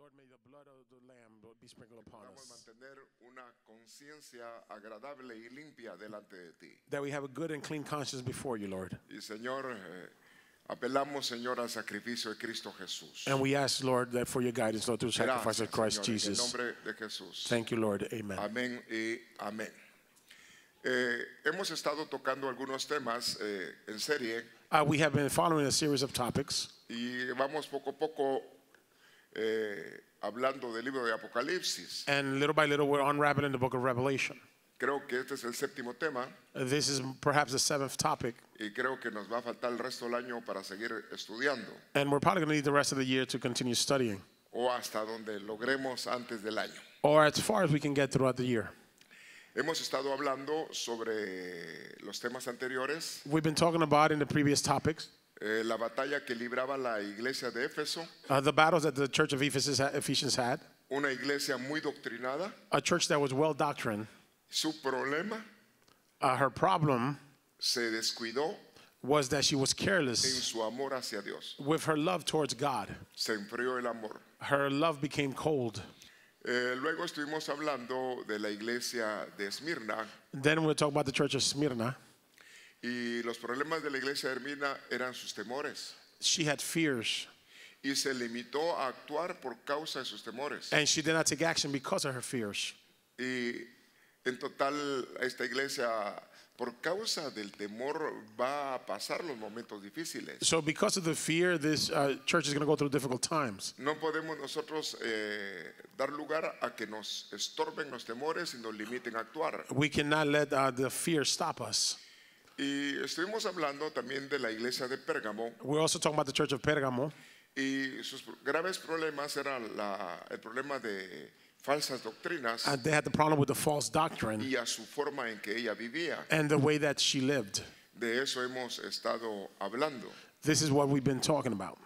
Lord, may the blood of the Lamb be sprinkled upon Podamos us. mantener una conciencia agradable y limpia delante de ti. That we have a good and clean conscience before you, Lord. Y Señor, apelamos, Señor, al sacrificio de Cristo Jesús. And we ask, Lord, that for your guidance, Lord, through the sacrifice of Christ Señor, Jesus. en el nombre de Jesús. Thank you, Lord. Amen. Amén y amén. Hemos estado tocando algunos temas en serie We have been following a series of topics, y vamos poco a poco hablando del libro de Apocalipsis. and little by little we're unraveling the book of Revelation. Creo que este es el séptimo tema This is perhaps the seventh topic, y creo que nos va a faltar el resto del año para seguir estudiando and we're probably going to need the rest of the year to continue studying, o hasta donde logremos antes del año. or as far as we can get throughout the year. Hemos estado hablando sobre los temas anteriores, We've been talking about in the previous topics la batalla que libraba la iglesia de Éfeso, the battles that the church of Ephesians had, una iglesia muy doctrinada. a church that was well doctrined. Su problema Her problem se descuidó was that she was en careless su amor hacia Dios. with her love towards God. Se enfrió el amor. Her love became cold. Luego estuvimos hablando de la iglesia de Esmirna Then we'll talk about the church of Smyrna. y los problemas de la iglesia de Esmirna eran sus temores She had fears, y se limitó a actuar por causa de sus temores. and she did not take action because of her fears. Y en total esta iglesia por causa del temor va a pasar los momentos difíciles. So because of the fear, this church is going to go through difficult times. No podemos nosotros dar lugar a que nos estorben los temores y nos limiten a actuar. We cannot let the fear stop us. Y estuvimos hablando también de la iglesia de Pérgamo We're also talking about the church of Pergamo, y sus graves problemas eran el problema de falsas doctrinas they had the problem with the false doctrine y a su forma en que ella vivía. and the way that she lived. De eso hemos estado hablando. This is what we've been talking about.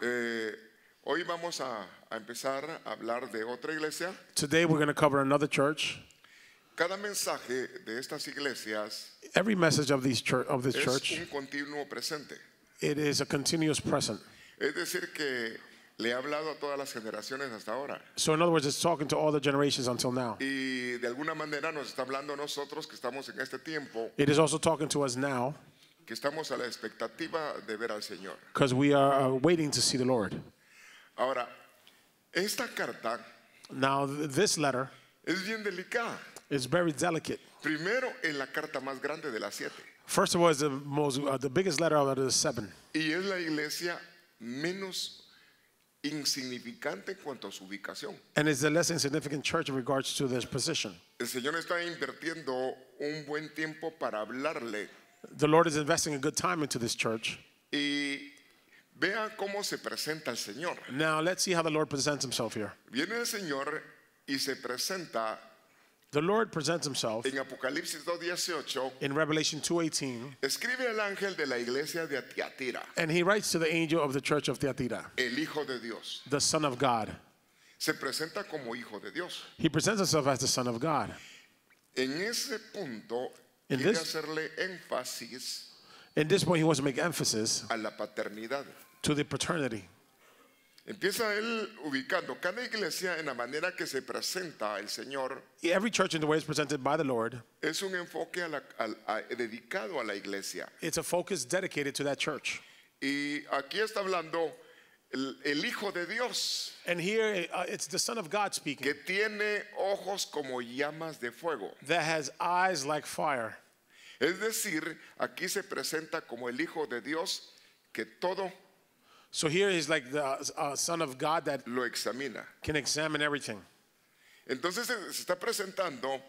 Hoy vamos a empezar a hablar de otra iglesia. Today we're going to cover another church. Cada mensaje de estas iglesias Every message of this es church, un continuo presente. it is a continuous present. Es decir, que le he hablado a todas las generaciones hasta ahora. So in other words, it's talking to all the generations until now. Y de alguna manera nos está hablando a nosotros que estamos en este tiempo, It is also talking to us now que estamos a la expectativa de ver al Señor. because we are waiting to see the Lord. Ahora, esta carta Now, this letter es bien delicada. is very delicate. Primero, en la carta más grande de las 7. First of all, it's the biggest letter out of the 7. Y es la iglesia menos insignificante en cuanto a su ubicación. And it's the less insignificant church in regards to this position. El Señor está invirtiendo un buen tiempo para hablarle. The Lord is investing a good time into this church. Y vea cómo se presenta el Señor. Now, let's see how the Lord presents himself here. Viene el Señor y se presenta The Lord presents himself en Apocalipsis 2:18. in Revelation 2:18, Escribe al ángel de la iglesia de Tiatira, and he writes to the angel of the church of Thyatira, el Hijo de Dios. the Son of God. Se presenta como Hijo de Dios. He presents himself as the Son of God. En ese punto In quiere this- hacerle énfasis In this point, he wants to make emphasis a la paternidad. to the paternity. Empieza él ubicando cada iglesia en la manera que se presenta el Señor. Every church in the way it's presented by the Lord, Es un enfoque dedicado a la iglesia. it's a focus dedicated to that church. Y aquí está hablando el Hijo de Dios, And here it's the Son of God speaking que tiene ojos como llamas de fuego. that has eyes like fire. Es decir, aquí se presenta como el Hijo de Dios que todo So here is like the Son of God that lo examina. can examine everything. Entonces se está presentando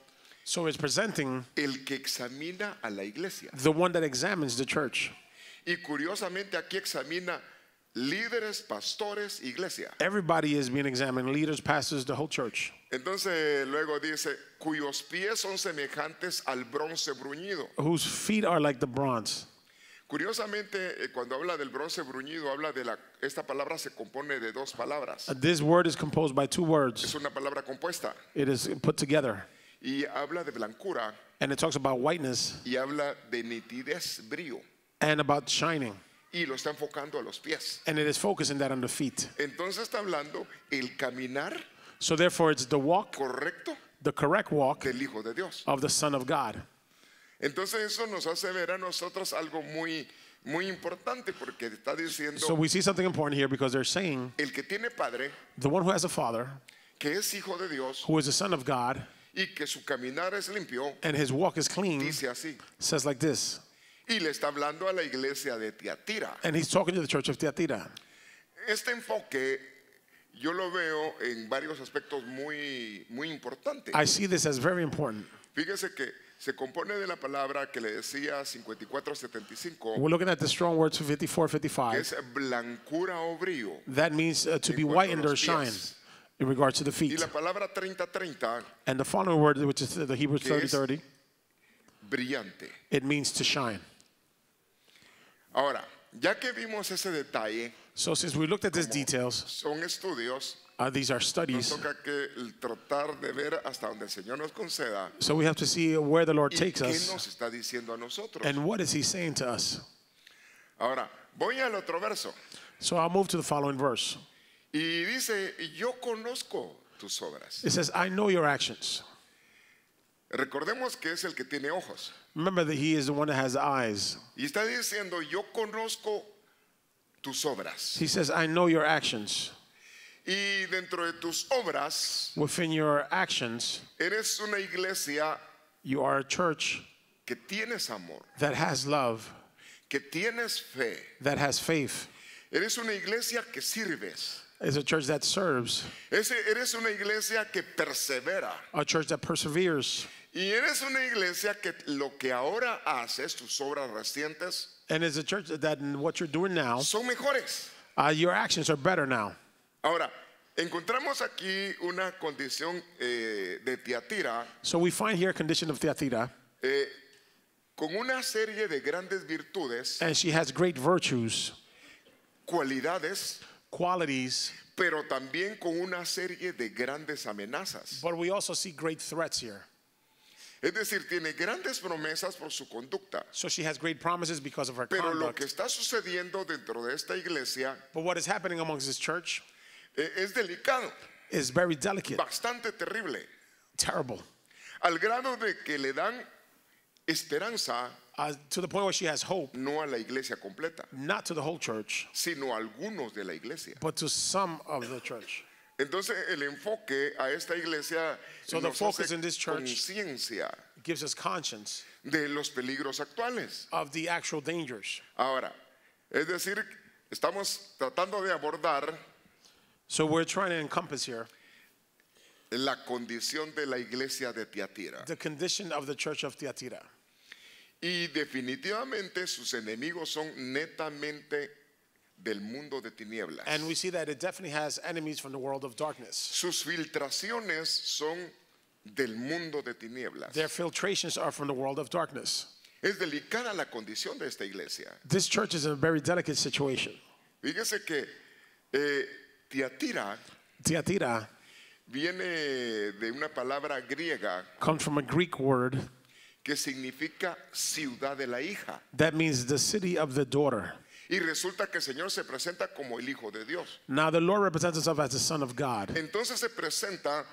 So it's presenting el que examina a la iglesia. the one that examines the church. Y curiosamente aquí examina líderes, pastores, iglesia. Everybody is being examined, leaders, pastors, the whole church. Entonces luego dice, cuyos pies son semejantes al bronce bruñido. Whose feet are like the bronze. Curiosamente, cuando habla del bronce bruñido, esta palabra se compone de dos palabras. This word is composed by two words. Es una palabra compuesta. It is put together. Y habla de blancura And it talks about whiteness y habla de nitidez, brillo. and about shining. Y lo está enfocando a los pies. And it is focusing that on the feet. Entonces está hablando el caminar So therefore, it's the walk, correcto the correct walk del Hijo de Dios. of the Son of God. Entonces eso nos hace ver a nosotros algo muy, muy importante porque está diciendo So we see something important here because they're saying el que tiene padre, the one who has a father, que es hijo de Dios who is the Son of God, y que su caminar es limpio, and his walk is clean, dice así. says like this. Y le está hablando a la iglesia de Tiatira. And he's talking to the church of Thyatira. Este enfoque yo lo veo en varios aspectos muy, muy importantes. I see this as very important. Fíjese que se compone de la palabra que le decía 54:75, We're looking at the strong words for que 54:55. es blancura o brillo. That means to be En cuanto a whitened or los shine pies. in regards to the Y feet. la palabra 30:30, And the following word, which is the Hebrew Que es- 30:30, brillante. it means to shine. Ahora, ya que vimos ese detalle, So since we looked at these details, son estudios, these are nos studies. toca que tratar de ver hasta donde el Señor nos conceda So we have to see where the Lord y takes qué us nos está diciendo a nosotros. and what is he saying to us. Ahora, voy al otro verso So I'll move to the following verse. y dice, yo conozco tus obras. It says, I know your actions. Recordemos que es el que tiene ojos. Remember that he is the one that has eyes. Y está diciendo, yo conozco tus obras. He says, I know your actions. Y dentro de tus obras, Within your actions, eres una iglesia you are a church que tienes amor, that has love, que tienes fe. that has faith. Eres una iglesia que sirves. It's a church that serves, Eres una iglesia que persevera. a church that perseveres. Y eres una iglesia que lo que ahora haces, tus obras recientes, And it's a church that in what you're doing now, son mejores. your actions are better now. Ahora, encontramos aquí una condición de Tiatira So we find here a condition of Thyatira, con una serie de grandes virtudes, and she has great virtues, cualidades, qualities, pero también con una serie de grandes amenazas. but we also see great threats here. Es decir, tiene grandes promesas por su conducta. So she has great promises because of her Pero lo que conduct. está sucediendo dentro de esta iglesia But what is happening amongst this church es delicado, is very delicate, bastante terrible, terrible, al grado de que le dan esperanza to the point where she has hope, no a la iglesia completa, not to the whole church, sino a algunos de la iglesia. but to some of the church. Entonces el enfoque a esta iglesia So the nos focus hace in this church conciencia It gives us conscience de los peligros actuales. of the actual dangers. Ahora, es decir, estamos tratando de abordar So we're trying to encompass here la condición de la iglesia de Tiatira. the condition of the church of Thyatira. Y definitivamente sus enemigos son netamente del mundo de tinieblas. And we see that it definitely has enemies from the world of darkness. Sus filtraciones son del mundo de tinieblas. Their filtrations are from the world of darkness. Es delicada la condición de esta iglesia. This church is in a very delicate situation. Fíjese que Tiatira Thyatira viene de una palabra griega comes from a Greek word que significa ciudad de la hija. that means the city of the daughter. Y resulta que el Señor se presenta como el Hijo de Dios. Now the Lord represents himself as the Son of God. Entonces se presenta,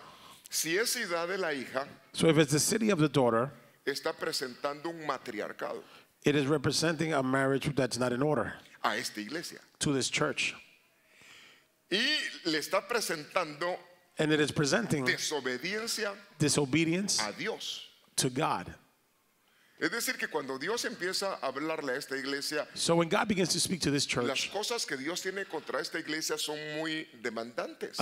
si es ciudad de la hija, So if it's the city of the daughter, está presentando un matriarcado it is representing a marriage that's not in order a esta iglesia. to this church. Y le está presentando And it is presenting desobediencia disobedience a Dios. to God. Es decir, que cuando Dios empieza a hablarle a esta iglesia, So when God begins to speak to this las church, cosas que Dios tiene contra esta iglesia son muy demandantes.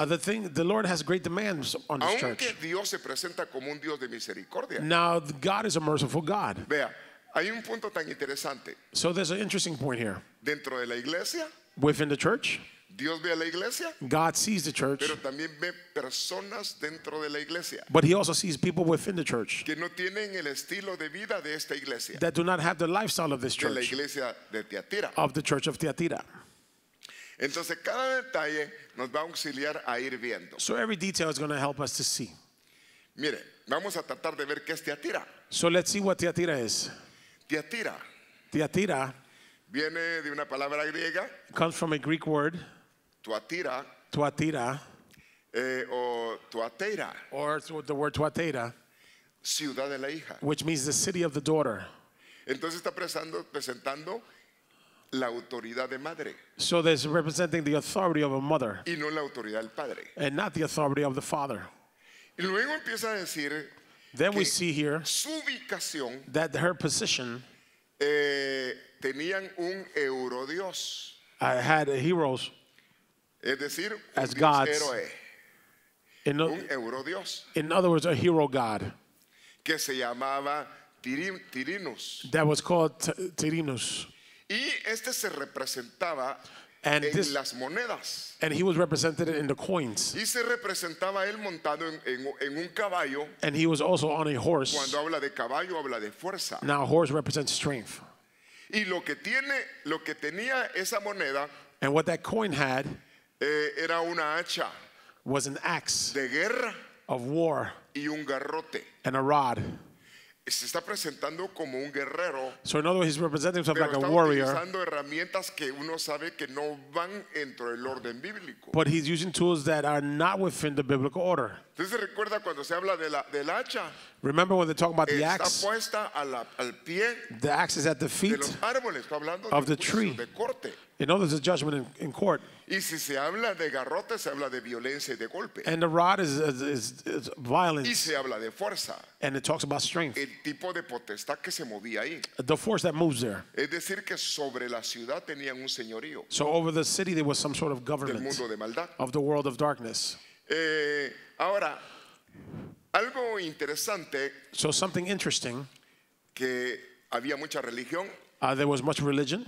the Lord has great demands on this Aunque church. Dios se presenta como un Dios de misericordia. Now God is a merciful God. Vea, hay un punto tan interesante. So there's an interesting point here. Dentro de la iglesia, Within the church, Dios ve a la iglesia, God sees the church, pero también ve personas dentro de la iglesia but he also sees people within the church que no tienen el estilo de vida de esta iglesia, that do not have the lifestyle of this de la church, iglesia de Tiatira. of the church of Thyatira. Entonces, cada detalle nos va a auxiliar a ir viendo. So every detail is going to help us to see. Mire, vamos a tratar de ver qué es Tiatira. So let's see what Thyatira is. Tiatira Thyatira viene de una palabra griega, comes from a Greek word, tuatira, tuatira, o Tuatera, or the word Tuatera, ciudad de la hija. which means the city of the daughter. Entonces está presentando la autoridad de madre So there's representing the authority of a mother y no la autoridad del padre. and not the authority of the father. Y luego empieza a decir Then we que see here su ubicación that her position tenían un eurodios, had heroes es decir, as un dios gods. héroe, In, un eurodios in other words, a hero god que se llamaba Tirinus. that was called Tirinus. Y este se representaba And en this- las monedas. And he was represented in the coins. Y se representaba él montado en un caballo. And he was also on a horse. Cuando habla de caballo, habla de fuerza. Now, a horse represents strength. Y lo que tenía esa moneda And what that coin had era una hacha was an axe de guerra of war y un garrote. and a rod. Se está presentando como un guerrero, So in other words, he's representing himself pero like a está warrior, utilizando herramientas que uno sabe que no van dentro del orden bíblico. but he's using tools that are not within the biblical order. Entonces recuerda cuando se habla del hacha, Remember when they talk about the está axe? puesta al pie The axe is at the de feet. los árboles, está hablando of de the un juicio tree. de corte. In other words, a judgment in court. Y si se habla de garrote, se habla de violencia y de golpe. And the rod is Y violence, se habla de fuerza, and it talks about strength. el tipo de potestad que se movía ahí. The force that moves there. Es decir, que sobre la ciudad tenían un señorío So over the city, there was some sort of del government mundo de maldad. of the world of darkness. Ahora, algo interesante, So something interesting, que había mucha religión, there was much religion,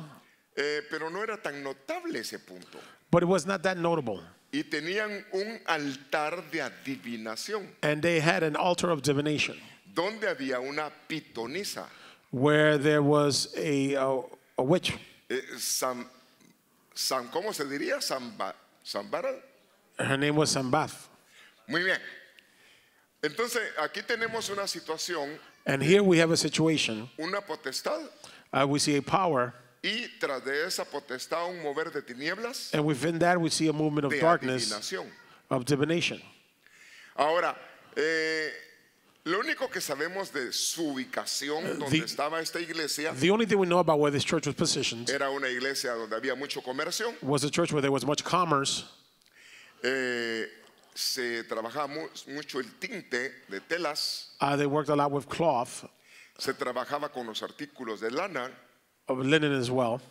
pero no era tan notable ese punto. but it was not that notable. Y tenían un altar de adivinación, And they had an altar of divination donde había una pitonisa. where there was a witch. ¿Cómo se diría? Zambara. Her name was Sambath. Muy bien. Entonces, aquí tenemos una situación, And here we have a situation. una potestad, We see a power, y tras de esa potestad un mover de tinieblas, and within that we see a movement of de darkness, adivinación. of divination. Ahora, lo único que sabemos de su ubicación, donde estaba esta iglesia, The only thing we know about where this church was positioned era una iglesia donde había mucho comercio, was a church where there was much commerce. se trabajaba mucho el tinte de telas, They worked a lot with cloth, se trabajaba con los artículos de lana, of linen as well.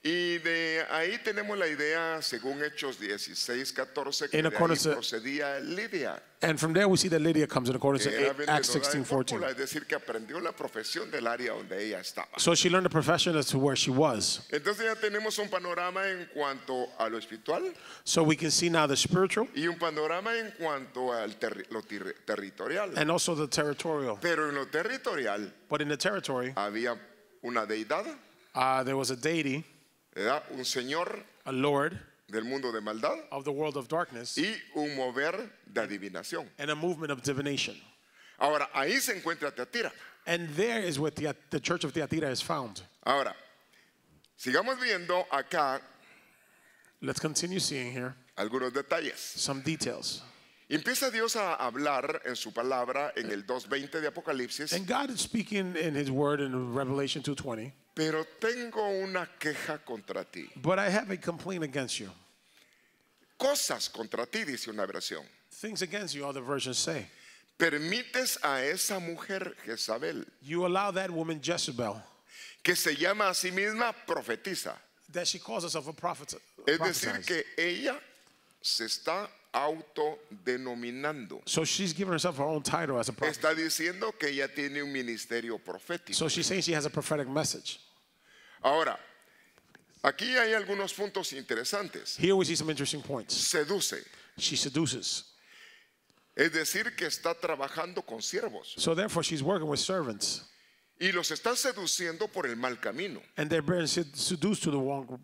y de ahí tenemos la idea, según Hechos 16:14, que In de ahí accordance to- procedía Lidia, And from there we see that Lydia comes in accordance que era to Acts vendedora de 16:14. púrpura, es decir, que aprendió la profesión del área donde ella estaba. So she learned the profession as to where she was. Entonces ya tenemos un panorama en cuanto a lo espiritual So we can see now the spiritual y un panorama en cuanto al territorial. and also the territorial. Pero en lo territorial But in the territory, había una deidad, there was a deity, ¿verdad? Un señor a lord del mundo de maldad of the world of darkness, y un mover de adivinación. and a movement of divination. Ahora, ahí se encuentra Teatira. And there is where the church of Thyatira is found. Ahora, sigamos viendo acá Let's continue seeing here algunos detalles. some details. Empieza Dios a hablar en su palabra en el 2:20 de Apocalipsis, And God is speaking in his word in Revelation 2:20. pero tengo una queja contra ti. But I have a complaint against you. Cosas contra ti, dice una versión. Things against you, other versions say. Permites a esa mujer Jezabel, You allow that woman Jezebel, que se llama a sí misma profetiza. that she calls herself a prophet. Es decir, prophesies. que ella se está autodenominando. So she's giving herself her own title as a prophet. Está diciendo que ella tiene un ministerio profético. So she's saying she has a prophetic message. Ahora, aquí hay algunos puntos interesantes. Here we see some interesting points. Seduce, She seduces. es decir, que está trabajando con siervos So therefore she's working with servants. y los está seduciendo por el mal camino. And they're being seduced to the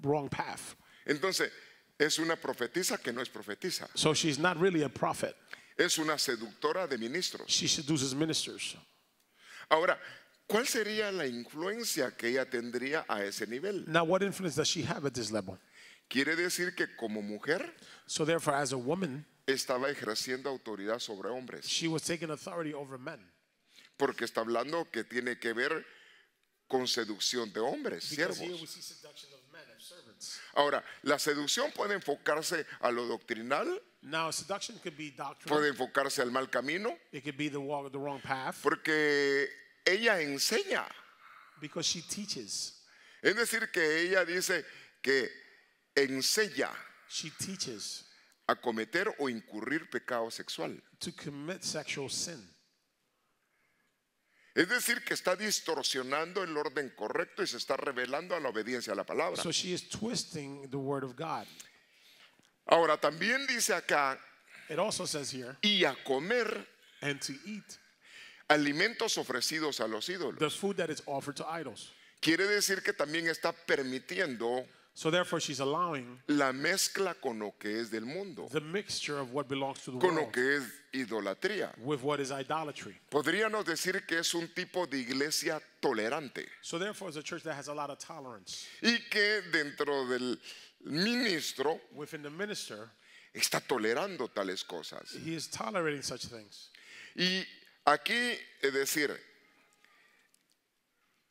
wrong path. Entonces, es una profetisa que no es profetisa. So she's not really a prophet. Es una seductora de ministros. She seduces ministers. Ahora, ¿cuál sería la influencia que ella tendría a ese nivel? Now, what influence does she have at this level? Quiere decir que como mujer So therefore, as a woman, estaba ejerciendo autoridad sobre hombres, She was taking authority over men. porque está hablando que tiene que ver con seducción de hombres, Because here we siervos. see seduction of men, of servants. Ahora, la seducción puede enfocarse a lo doctrinal, Now, seduction could be doctrinal. puede enfocarse al mal camino, It could be the wrong path. porque ella enseña. Because she teaches. Es decir, que ella dice que enseña She teaches a cometer o incurrir pecado sexual. to commit sexual sin. Es decir, que está distorsionando el orden correcto y se está revelando a la obediencia a la palabra. So she is twisting the word of God. Ahora, también dice acá, It also says here, y a comer and to eat alimentos ofrecidos a los ídolos. the food that is offered to idols. Quiere decir que también está permitiendo So therefore she's allowing la mezcla con lo que es del mundo, the mixture of what belongs to the con lo world que es idolatría. with what is idolatry. Podríamos decir que es un tipo de iglesia tolerante So therefore it's a church that has a lot of tolerance. y que dentro del ministro Within the minister, está tolerando tales cosas. he is tolerating such things. Y aquí, es decir,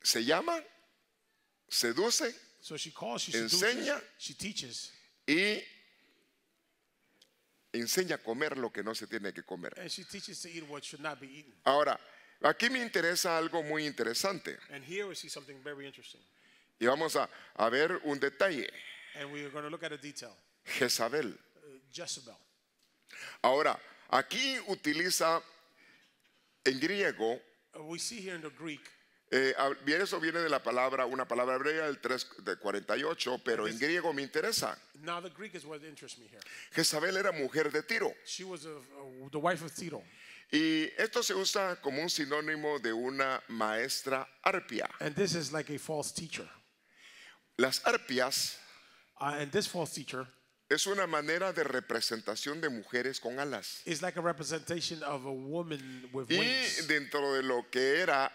se llama, seduce So she calls, she Enseña. seduces, she teaches, y enseña a comer lo que no se tiene que comer. and she teaches to eat what should not be eaten. Ahora, aquí me interesa algo muy interesante And here we see something very interesting. y vamos a ver un detalle. And we are going to look at a detail. Jezabel. Jezebel. Ahora, aquí utiliza en griego, We see here in the Greek, bien, eso viene de la palabra, una palabra hebrea del 3 de 48, pero en griego me interesa. now the Greek is what interests me here. Jezabel era mujer de Tiro She was the wife of Tito. y esto se usa como un sinónimo de una maestra arpia. And this is like a false teacher. Las arpias And this false teacher es una manera de representación de mujeres con alas. is like a representation of a woman with Y wings. dentro de lo que era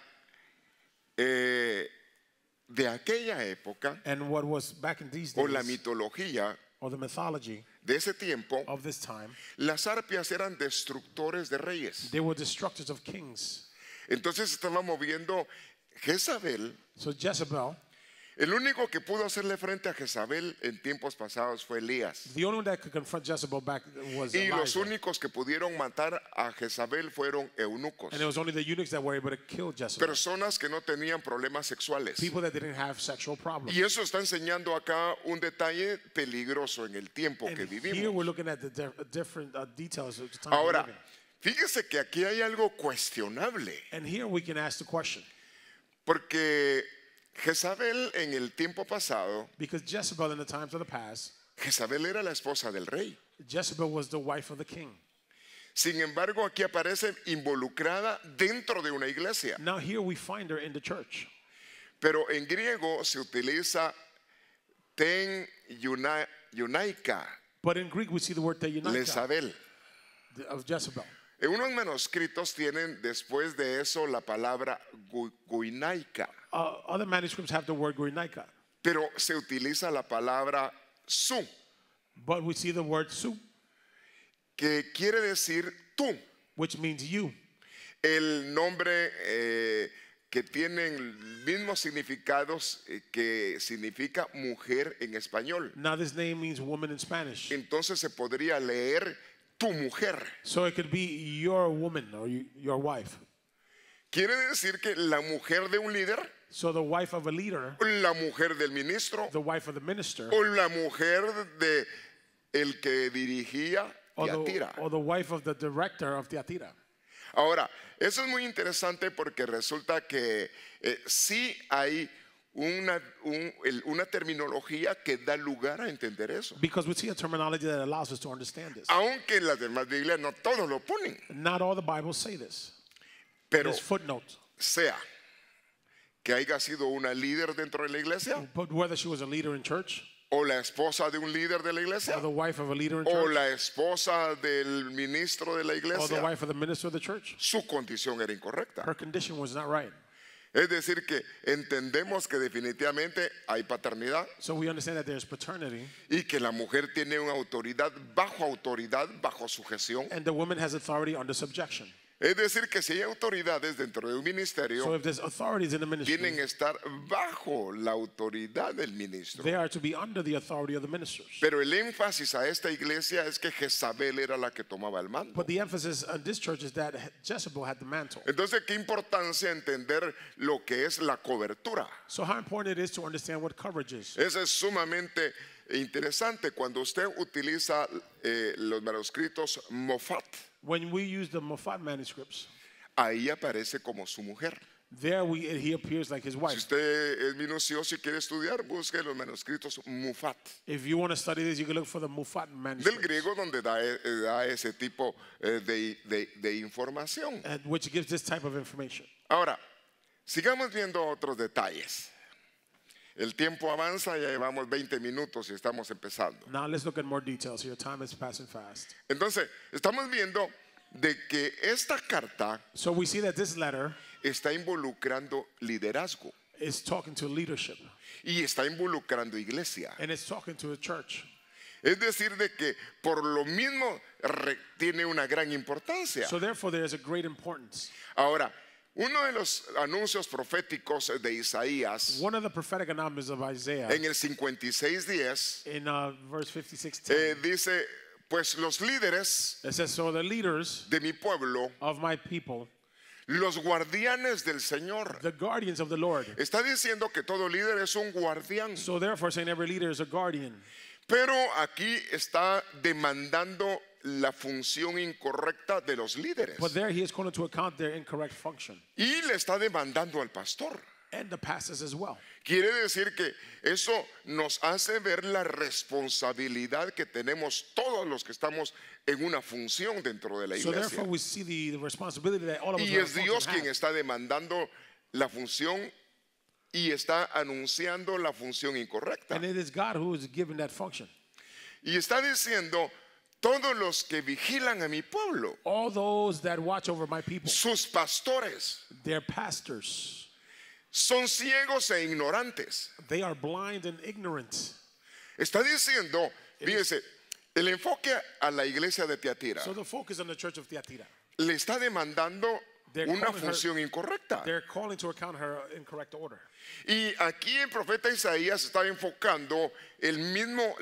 de aquella época And what was back in these o la days, mitología or the mythology de ese tiempo, of this time, las arpias eran destructores de reyes. they were destructors of kings. Entonces estaba moviendo Jezabel. So Jezebel, El único que pudo hacerle frente a Jezabel en tiempos pasados fue Elías. the only one that could confront Jezebel back was Y los Elijah. únicos que pudieron matar a Jezabel fueron eunucos, And it was only the eunuchs that were able to kill Jezebel. personas que no tenían problemas sexuales. People that didn't have sexual problems. Y eso está enseñando acá un detalle peligroso en el tiempo que And here vivimos. we're looking at the different details of the time we're Ahora, living. fíjese que aquí hay algo cuestionable, And here we can ask the question, porque Jezabel en el tiempo pasado, because Jezebel in the times of the past, Jezabel era la esposa del rey. Jezebel was the wife of the king. Sin embargo, aquí aparece involucrada dentro de una iglesia. Now here we find her in the church. Pero en griego se utiliza ten yunaika, But in Greek we see the word Teunaika Jezabel. of Jezebel. En unos manuscritos tienen después de eso la palabra guinaika, Other manuscripts have the word Guinaika, pero se utiliza la palabra su, but we see the word Su, que quiere decir tú. which means you. El nombre que tienen mismos significados que significa mujer en español. Now this name means woman in Spanish. Entonces se podría leer tu mujer. So it could be your woman or your wife. Quiere decir que la mujer de un líder, So the wife of a leader, la mujer del ministro the wife of the minister, o la mujer de el que dirigía or Tiatira. the wife of the director of Tiatira. Ahora, eso es muy interesante porque resulta que sí hay una terminología que da lugar a entender eso. Because we see a terminology that allows us to understand this. Aunque en las demás Biblias no todos lo ponen, Not all the Bibles say this. pero There's footnotes. sea que haya sido una líder dentro de la iglesia But whether she was a leader in church, o la esposa de un líder de la iglesia or the wife of a leader in o church, la esposa del ministro de la or the iglesia, wife of the minister of the church, su condición era incorrecta. her condition was not right. Es decir, que entendemos que definitivamente hay paternidad So we understand that there's paternity, y que la mujer tiene una autoridad, bajo sujeción. and the woman has authority under subjection. Es decir, que si hay autoridades dentro de un So ministerio, if there's authorities in the tienen ministry, que estar bajo la autoridad del ministro. they are to be under the authority of the ministers. Pero el énfasis a esta iglesia es que Jezabel era la que tomaba el mando. But the emphasis on this church is that Jezebel had the mantle. Entonces, qué importancia entender lo que es la cobertura. So how important it is to understand what coverage is. Eso es sumamente interesante cuando usted utiliza los manuscritos Moffat. When we use the Moffat manuscripts, Ahí aparece como su mujer. there he appears like his Si wife. usted es minucioso y quiere estudiar, busque los manuscritos Moffat. If you want to study this, you can look for the Moffat Del manuscript, griego, donde da ese tipo de información. which gives this type of information. Ahora, sigamos viendo otros detalles. El tiempo avanza, ya llevamos 20 minutos y estamos empezando. Now let's look at more details here. Time is passing fast. Entonces, estamos viendo de que esta carta So we see that this letter está involucrando liderazgo is talking to leadership, y está involucrando iglesia. and it's talking to a church. Es decir, de que por lo mismo tiene una gran importancia. So therefore there is a great importance. Ahora, uno de los anuncios proféticos de Isaías One of the prophetic announcements of Isaiah en el 56:10 in verse 56:10, dice, pues los líderes it says, so the leaders de mi pueblo, of my people, los guardianes del Señor. the guardians of the Lord. Está diciendo que todo líder es un guardián, So therefore saying every leader is a guardian. pero aquí está demandando la función incorrecta de los líderes But there he is calling to account their incorrect function, y le está demandando al pastor. and the pastors as well. Quiere decir que eso nos hace ver la responsabilidad que tenemos todos los que estamos en una función dentro de la So therefore iglesia. we see the responsibility that all of us Y are es Dios to quien have. está demandando la función y está anunciando la función incorrecta. And it is God who is giving that function. Y está diciendo, todos los que vigilan a mi pueblo, All those that watch over my people, sus pastores, their pastors, son ciegos e ignorantes. they are blind and ignorant. Está diciendo, fíjese, el enfoque a la iglesia de Tiatira So the focus on the church of Thyatira, le está demandando They're una calling her- función incorrecta. they're calling to account her incorrect order. Y aquí el profeta Isaías está enfocando el mismo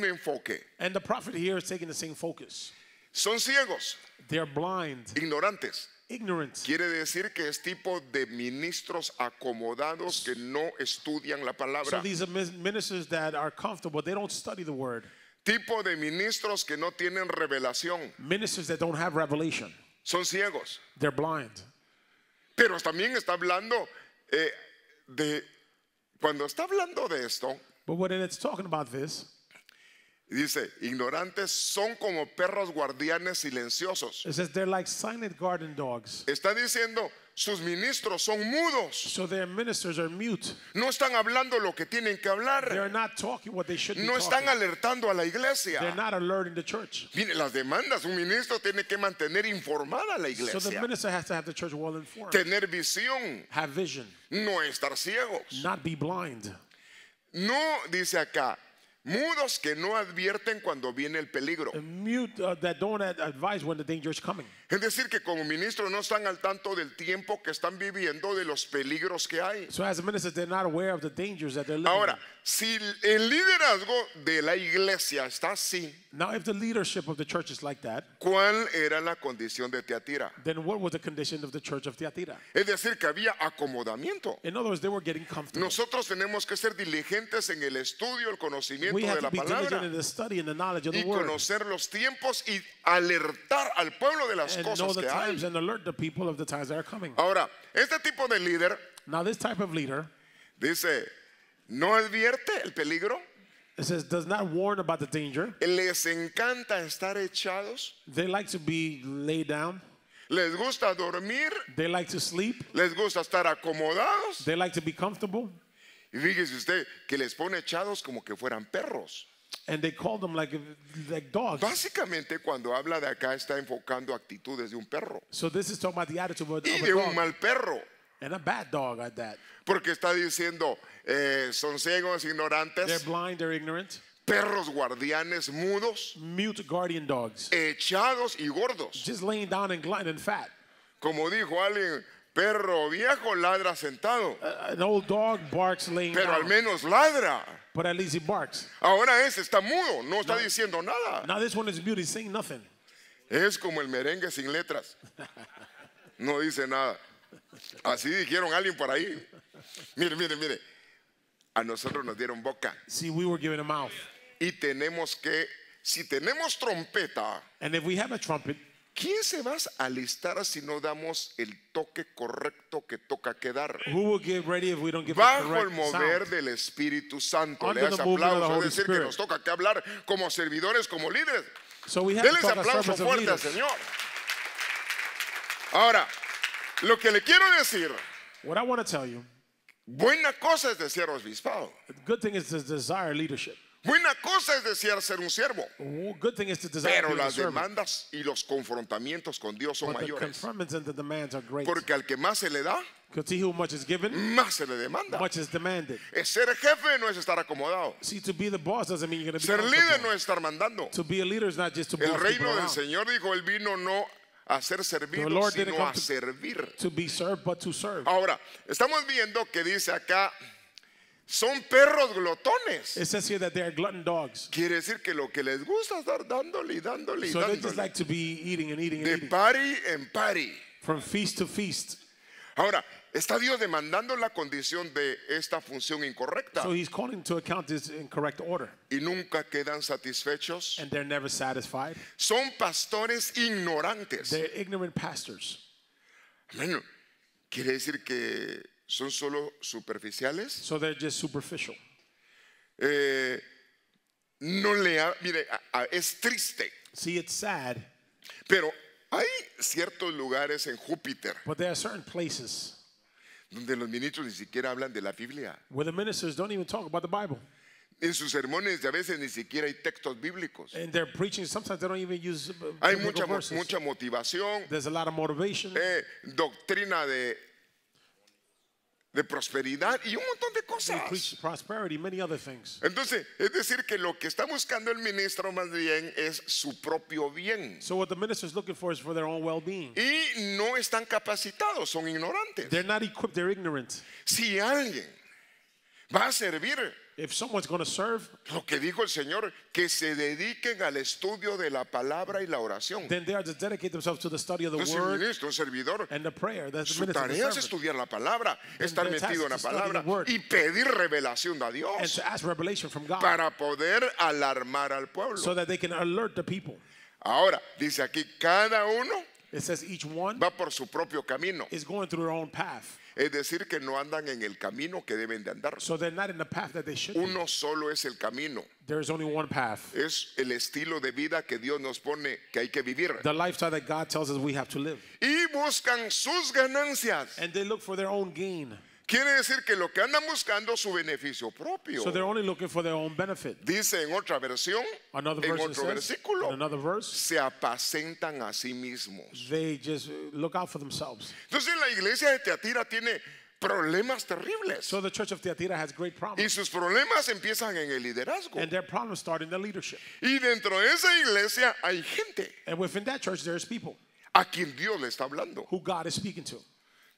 enfoque. And the prophet here is taking the same focus. Son ciegos, They're blind, ignorantes. ignorant. Quiere decir que es tipo de ministros acomodados que no estudian la So palabra. these are ministers that are comfortable, they don't study the word. Tipo de ministros que no tienen revelación. Ministers that don't have revelation, Son ciegos. they're blind. Pero también está hablando cuando está hablando de esto, But when it's talking about this, dice, ignorantes son como perros guardianes silenciosos. it says they're like silent garden dogs. Está diciendo, sus ministros son mudos. So their ministers are mute. No están hablando lo que tienen que hablar. They're not talking what they should be No están talking. alertando a la They're iglesia. not alerting the church. Mire, las demandas, un ministro tiene que mantener informada a la So the iglesia. minister has to have the church well informed, Tener visión, have vision, no estar ciegos. not be blind. No, dice acá, mudos que no advierten cuando viene el peligro. And mute that don't advise when the danger is coming. Es decir, que como ministros no están al tanto del tiempo que están viviendo, de los peligros que hay. So as ministers, they're not aware of the dangers that they're living Ahora, in. si el liderazgo de la iglesia está así, Now, if the leadership of the church is like that, ¿cuál era la condición de Tiatira? then what was the condition of the church of Thyatira? Es decir, que había acomodamiento. In other words, they were getting comfortable. Nosotros tenemos que ser diligentes en el estudio, el conocimiento We de have la to be diligent palabra in the study and the knowledge of y the word, conocer los tiempos y alertar al pueblo de las and know cosas the que hay. times and alert the people of the times that are coming. Ahora, este tipo de líder Now, this type of leader, dice, no advierte el peligro, it says, does not warn about the danger. les encanta estar echados, They like to be laid down. les gusta dormir, They like to sleep. les gusta estar acomodados. They like to be comfortable. Y fíjese usted que les pone echados como que fueran perros. And they called them like dogs. Básicamente, cuando habla de acá, está enfocando actitudes de un perro So this is talking about the attitude of y a de un dog. mal perro. And a bad dog at that. Porque está diciendo, son ciegos, They're ignorantes, blind, they're ignorant. perros guardianes, mudos, Mute guardian dogs. echados y gordos. Just laying down and glutton and fat. Como dijo alguien, perro viejo ladra sentado, An old dog barks laying pero al down. menos ladra. But at least he barks. Ahora ese está mudo, no está diciendo nada. Now this one is mute, he's saying nothing. Es como el merengue sin letras. No dice nada. Así dijeron alguien por ahí. Mire, mire, mire. A nosotros nos dieron boca. See, we were given a mouth. Y tenemos que, si tenemos trompeta, And if we have a trumpet, ¿quién se va a alistar si no damos el toque correcto que toca que dar? who will get ready if we don't give the Bajo el correct mover sound? del Espíritu Santo. Le Under das the movement of the aplauso, Holy es decir, que Spirit. nos toca que hablar como servidores, como líderes. So we have to Denles talk as aplauso servants of fuerte al leaders. Señor. Ahora, lo que le quiero decir, What I want to tell you, buena cosa es desear obispado. the good thing is to desire leadership. Buena cosa es desear ser un siervo. Good thing is to desire Pero being a las servant. demandas y los confrontamientos con Dios son But the mayores. confirmants and the demands are great. Porque al que más se le da, Because he who much is given, más se le demanda. much is demanded. Ser jefe no es estar acomodado. See, to be the boss doesn't mean you're going to be Ser líder no comfortable. es estar mandando. To be a leader is not just to El boss people reino del around. Señor, dijo, él vino no a ser servido, Lord didn't sino come a to- servir. To be served, but to serve. Ahora, estamos viendo que dice acá, son perros glotones. It says here that they are glutton dogs. Quiere decir que lo que les gusta es dar dándole y dándole y So they just dándole. like to be eating and eating and De eating. party en party. From feast to feast. Ahora, está Dios demandando la condición de esta función incorrecta So he's calling to account this incorrect order. y nunca quedan satisfechos. And they're never satisfied. Son pastores ignorantes. They're ignorant pastors. Bueno, quiere decir que son solo superficiales. So they're just superficial. No le mire, es triste, See, it's sad, pero hay ciertos lugares en Júpiter but there are certain places donde los ministros ni siquiera hablan de la Biblia. where the ministers don't even talk about the Bible. En sus sermones a veces ni siquiera hay textos bíblicos. And they're preaching, sometimes they don't even use Hay biblical verses. mucha motivación, There's a lot of motivation. doctrina de prosperidad y un montón de They cosas. preach prosperity, many other things. Entonces, es decir que lo que está buscando el ministro más bien es su propio bien. So what the minister's looking for is for their own well-being. Y no están capacitados, son ignorantes. They're not equipped, they're ignorant. Si alguien va a servir, If someone's going to serve, lo que dijo el Señor, que se dediquen al estudio de la palabra y la oración. then they are to dedicate themselves to the study of the Entonces, un word ministro, un servidor, and the prayer. That's the su minister, the tarea es servant. estudiar la palabra, estar their task metido en la is to study the palabra word. y pedir revelación a And Dios to ask revelation from God para poder alarmar al so pueblo. that they can alert the people. Ahora, dice aquí, cada uno It says each one va por su propio camino. is going through their own path. Es decir, que no andan en el camino que deben de andar. So they're not in the path that they should be. Uno solo es el camino. There is only one path. Es el estilo de vida que Dios nos pone que hay que vivir. The lifestyle that God tells us we have to live. Y buscan sus ganancias. And they look for their own gain. Quiere decir que lo que andan buscando es su beneficio propio. So they're only looking for their own benefit. Dice en otra versión, Another en verse otro says, versículo, in another verse, se apacentan a sí mismos. they just look out for themselves. Entonces la iglesia de Teatira tiene problemas terribles. So the church of Thyatira has great Y problems. sus problemas empiezan en el liderazgo. And their problems start in the leadership. Y dentro de esa iglesia hay gente And within that church, there's people a quien Dios le está hablando. who God is speaking to.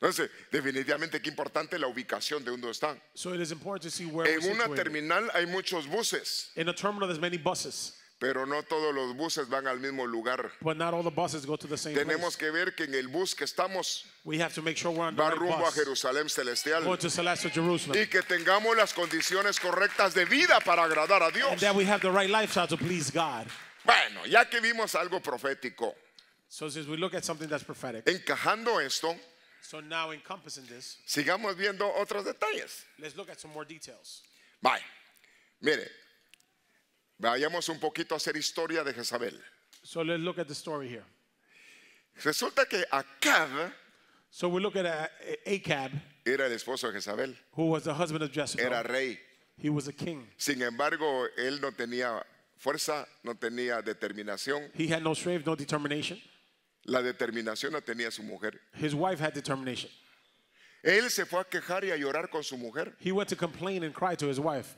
Entonces, definitivamente qué importante la ubicación de donde están. So it is important to see where we're En una situated. terminal hay muchos buses, In a terminal, there's many buses, pero no todos los buses van al mismo lugar. but not all the buses go to the same Tenemos place. que ver que en el bus que estamos We have to make sure we're on the va right rumbo a bus. Jerusalén celestial Going to Celestial Jerusalem. y que tengamos las condiciones correctas de vida para agradar a And Dios. that we have the right lifestyle to please God. Bueno, ya que vimos algo profético, So since we look at something that's prophetic, encajando esto, so now encompassing this, sigamos viendo otros detalles. let's look at some more details. Bye. Mire, vayamos un poquito a hacer historia de Jezabel. So let's look at the story here. Resulta que Acab So we look at Acab, era el esposo de Jezabel, who was the husband of Jezebel. era rey. He was a king. Sin embargo, él no tenía fuerza, no tenía determinación. He had no strength, no determination. La determinación la tenía su mujer. His wife had determination. Él se fue a quejar y a llorar con su mujer. He went to complain and cry to his wife.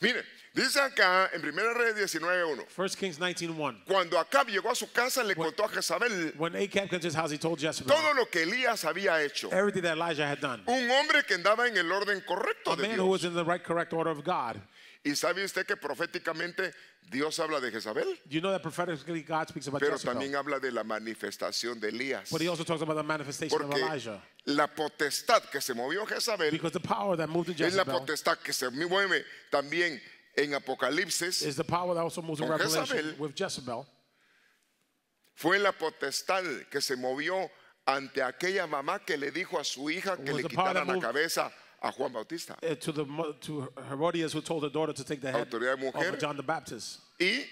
Mire, dice acá en 1 Reyes 19:1. 1 Kings 19:1. Cuando Acab llegó a su casa, le contó a Jezabel When Ahab came to his house, he told Jezebel todo lo que Elías había hecho. everything that Elijah had done. Un hombre que andaba en el orden correcto A de man who was Dios. in the right, correct order of God. ¿Y sabe usted que proféticamente Dios habla de Jezabel? Do you know that prophetically God speaks about Pero Jezebel? también habla de la manifestación de Elías. But he also talks about the manifestation of Porque Elijah. la potestad que se movió Jezabel Because the power that moved in es la Jezebel potestad que se mueve también en Apocalipsis. is the power that also moves in Con Revelation Jezabel. with Jezebel. Fue la potestad que se movió ante aquella mamá que le dijo a su hija que Was le the power that quitaran la moved- cabeza a Juan Bautista. To Herodias, who told her daughter to take the head Autoridad mujer. of John the Baptist, Y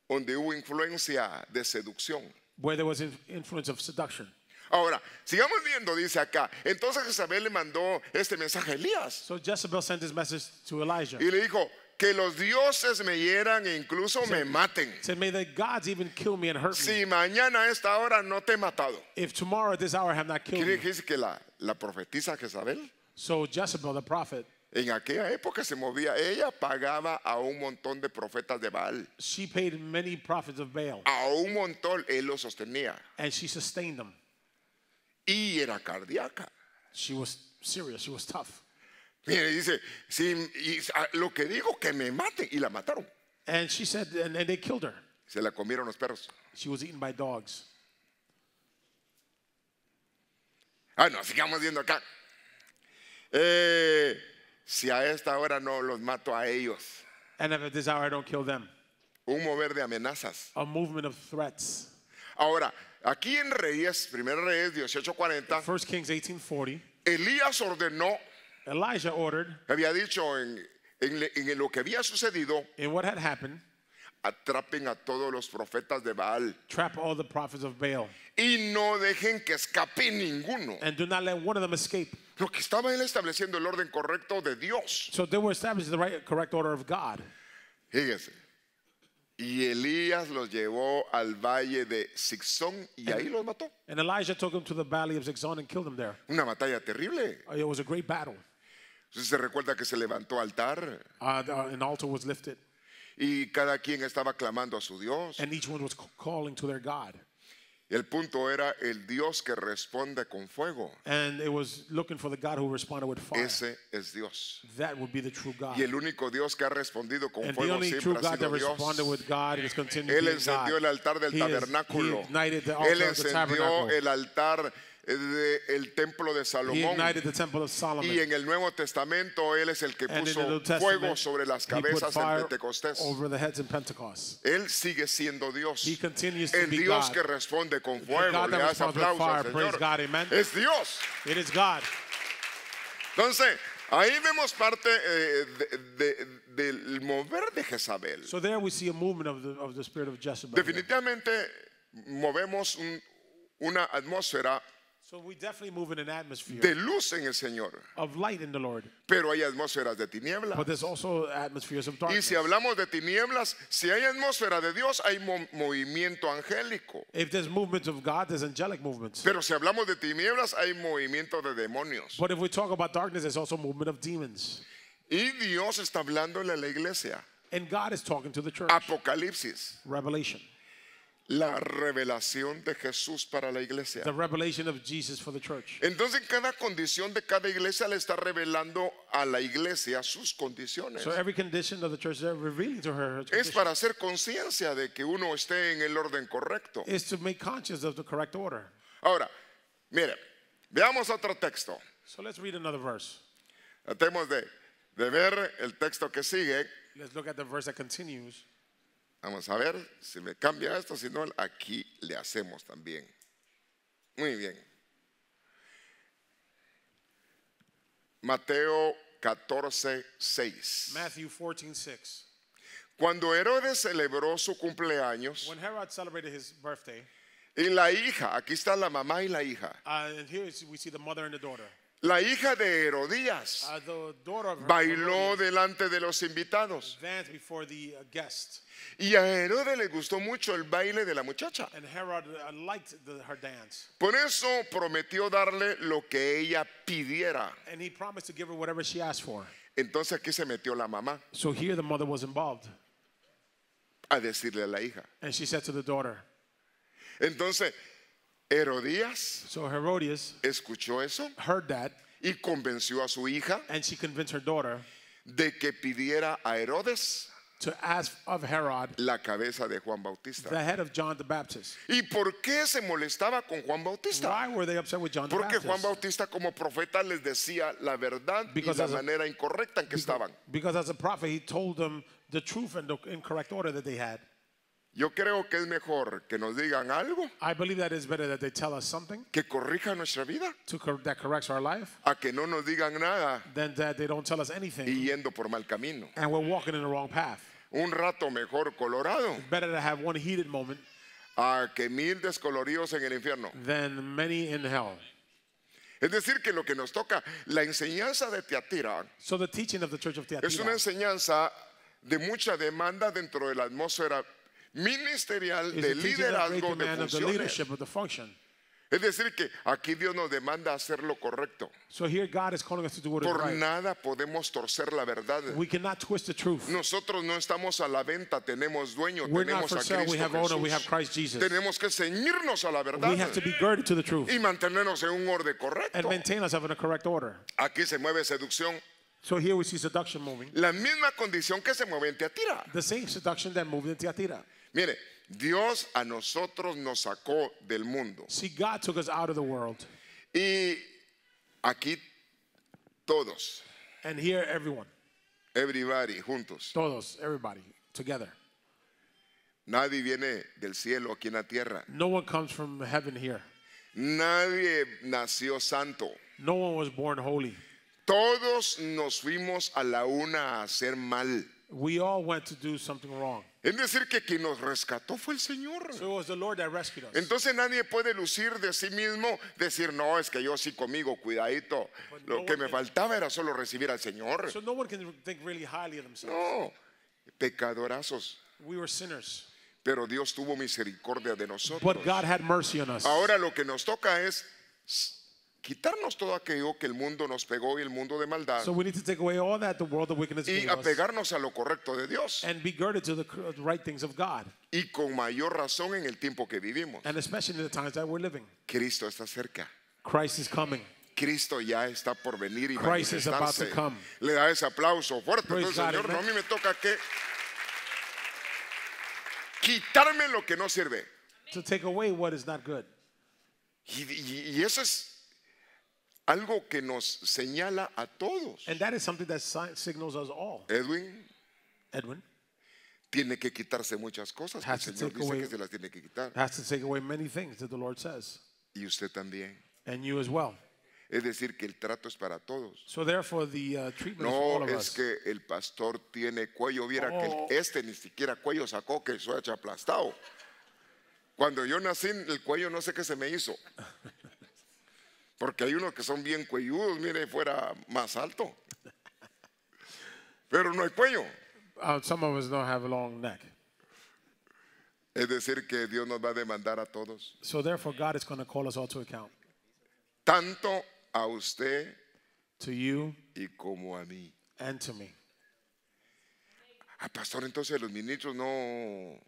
donde hubo influencia de seducción. where there was influence of seduction. Ahora, sigamos viendo, dice acá. Entonces Jezabel le mandó este mensaje a Elías So Jezebel sent this message to Elijah. y le dijo que los dioses me hieran e incluso me maten. Said, may the gods even kill me and hurt me Si mañana a esta hora no te he matado. if tomorrow at this hour I have not killed ¿Quiere you. decir que la profetisa Jezabel So Jezebel, the prophet, en aquella época se movía? Ella pagaba a un montón de profetas de Baal. she paid many prophets of Baal A un montón él los sostenía. and she sustained them. Y era cardíaca. She was serious, she was tough. Mire, dice, lo que digo que me maten. Y la mataron. And she said, and they killed her. Se la comieron los perros. She was eaten by dogs. Ah, no, sigamos viendo acá. Si a esta hora no los mato a ellos. And if at this hour I don't kill them. Un mover de amenazas. A movement of threats. Ahora, aquí en Reyes, 1 Reyes 18:40, 1 Kings 18:40, Elías ordenó, Elijah ordered, había dicho en lo que había sucedido, in what had happened, atrapen a todos los profetas de Baal trap all the prophets of Baal y no dejen que escape ninguno. and do not let one of them escape. Lo que estaba él estableciendo el orden correcto de Dios. So they were established in the right, correct order of God. Fíjese. Y Elías los llevó al valle de Sixón y ahí los mató. And Elijah took them to the valley of Zixon and killed them there. Una batalla terrible. It was a great battle. Entonces se recuerda que se levantó altar An altar was lifted, y cada quien estaba clamando a su Dios. and each one was calling to their God. El punto era el Dios que responde con fuego. And it was looking for the God who responded with fire. Ese es Dios. That would be the true God. Y el único Dios que ha respondido con And the fuego only siempre true ha God that sido Dios. responded with God is continuing Él being God. encendió el altar del He tabernáculo. ignited the Él altar of the encendió tabernacle. el altar del templo de He Salomón. ignited the temple of Y Solomon. en el Nuevo Testamento Él es el que And in the New puso fuego Testament, sobre las he put cabezas en fire Pentecostés. over the heads in Pentecost. Él sigue siendo Dios. He continues to El be Dios God. que responde con fuego. God Le that das responds with aplausos fire. al Praise Señor. God, amen. Es Dios. It is God. Entonces, ahí vemos parte del mover de Jezabel. So there we see a movement of the spirit of Jezebel. Definitivamente movemos una atmósfera So we definitely move in an atmosphere de luz en el Señor. of light in the Lord. Pero hay atmósferas de tinieblas. But there's also atmospheres of Y darkness. si hablamos de tinieblas, si hay atmósfera de Dios, hay movimiento angélico. If there's movements of God, there's angelic movements. Pero si hablamos de tinieblas, hay movimiento de demonios. But if we talk about darkness, there's also movement of demons. Y Dios está hablándole a la iglesia. And God is talking to the church. Apocalipsis, Revelation. la revelación de Jesús para la iglesia. The revelation of Jesus for the church. Entonces, en cada condición de cada iglesia le está revelando a la iglesia sus condiciones. So every condition of the church, they're revealing to her Es condition, para hacer conciencia de que uno esté en el orden correcto. is to make conscious of the correct order. Ahora, mire, veamos otro texto. So let's read another verse. Tratemos de ver el texto que sigue. Let's look at the verse that continues. Vamos a ver si me cambia esto, si no, aquí le hacemos también. Muy bien. Mateo 14:6. Matthew 14:6. Cuando Herodes celebró su cumpleaños When Herod celebrated his birthday, y la hija, aquí está la mamá y la hija, and here we see the mother and the daughter. La hija de Herodías the daughter of bailó Herodias delante de los invitados. danced before the guest. Y a Herodes le gustó mucho el baile de la muchacha. And Herod liked her dance. Por eso prometió darle lo que ella pidiera. And he promised to give her whatever she asked for. Entonces aquí se metió la mamá So here the mother was involved. a decirle a la hija. And she said to the daughter. Entonces Herodías So Herodias escuchó eso heard that. y convenció a su hija And she convinced her daughter de que pidiera a Herodes to ask of Herod la cabeza de Juan Bautista. the head of John the Baptist. ¿Y por qué se molestaba con Juan Bautista? Why were they upset with John the Porque Juan Baptist? Bautista como profeta les decía la verdad Because y la as a- manera incorrecta en que estaban. Because as a prophet, he told them the truth and the incorrect order that they had. Yo creo que es mejor que nos digan algo I believe that it's better that they tell us something que corrija nuestra vida that corrects our life a que no nos digan nada than that they don't tell us y anything yendo por mal camino. and we're walking in the wrong path. Un rato mejor colorado Better to have one heated moment a que 1000 descoloridos en el infierno. than many in hell. Es decir, que lo que nos toca, la enseñanza de Tiatira, So the teaching of the Church of es una Thyatira enseñanza de mucha demanda dentro de la atmósfera ministerial is de the teaching of great liderazgo de demand of the funciones. leadership of the function. Es decir, que aquí Dios nos demanda hacer lo correcto. So here God is calling us to do what is Por right. nada podemos torcer la verdad. We cannot twist the truth. Nosotros no estamos a la venta, tenemos dueño, We're not tenemos for a sale. We Cristo have owner. We have Jesús. Christ Jesus. Tenemos que ceñirnos a la verdad We have to be girded to the truth y mantenernos en un orden and correcto. maintain ourselves in a correct order. Aquí se mueve seducción, So here we see seduction moving. la misma condición que se mueve en Tiatira. The same seduction that moved in Thyatira. Mire, Dios a nosotros nos sacó del mundo See, God took us out of the world. y aquí todos, And here, everyone, everybody, juntos. todos, everybody, together. Nadie viene del cielo aquí en la tierra. No one comes from heaven here. Nadie nació santo. No one was born holy. Todos nos fuimos a la una a hacer mal. We all went to do something wrong. Es decir, que quien nos rescató fue el Señor. So it was the Lord that rescued us. Entonces nadie puede lucir de sí mismo, decir, no, es que yo sí conmigo, cuidadito. Lo que me faltaba era solo recibir al Señor. So no one can think really highly of themselves. No, pecadorazos. We were sinners. Pero Dios tuvo misericordia de nosotros. But God had mercy on us. Ahora lo que nos toca es quitarnos todo aquello que el mundo nos pegó y el mundo de maldad So we need to take away all that the world of wickedness y gave us apegarnos a lo correcto de Dios. and be girded to the right things of God. Y con mayor razón en el tiempo que vivimos. And especially in the times that we're living. Cristo está cerca. Christ is coming. Cristo ya está por venir y Christ is about to manifestarse. come. Le da ese aplauso fuerte. Praise Entonces, God, Señor, no, a amen. mí me toca que quitarme lo que no sirve. To take away what is not good. Y eso es algo que nos señala a todos. And that is something that signals us all. Edwin Edwin tiene que quitarse muchas cosas que el Has to Señor take dice away- que se las tiene que quitar. has to take away many things that the Lord says. Y usted también. And you as well. Es decir, que el trato es para todos. So therefore the treatment is for No all of es us. que el pastor tiene cuello, viera Oh. que este ni siquiera cuello sacó, que eso ha hecho aplastado. Cuando yo nací, el cuello no sé qué se me hizo. Porque hay unos que son bien cuelludos, mire, fuera más alto. Pero no hay cuello. Some of us don't have a long neck. Es decir, que Dios nos va a demandar a todos. So therefore God is going to call us all to account. Tanto a usted To you y como a mí. and to me. Ah, pastor, entonces los ministros no.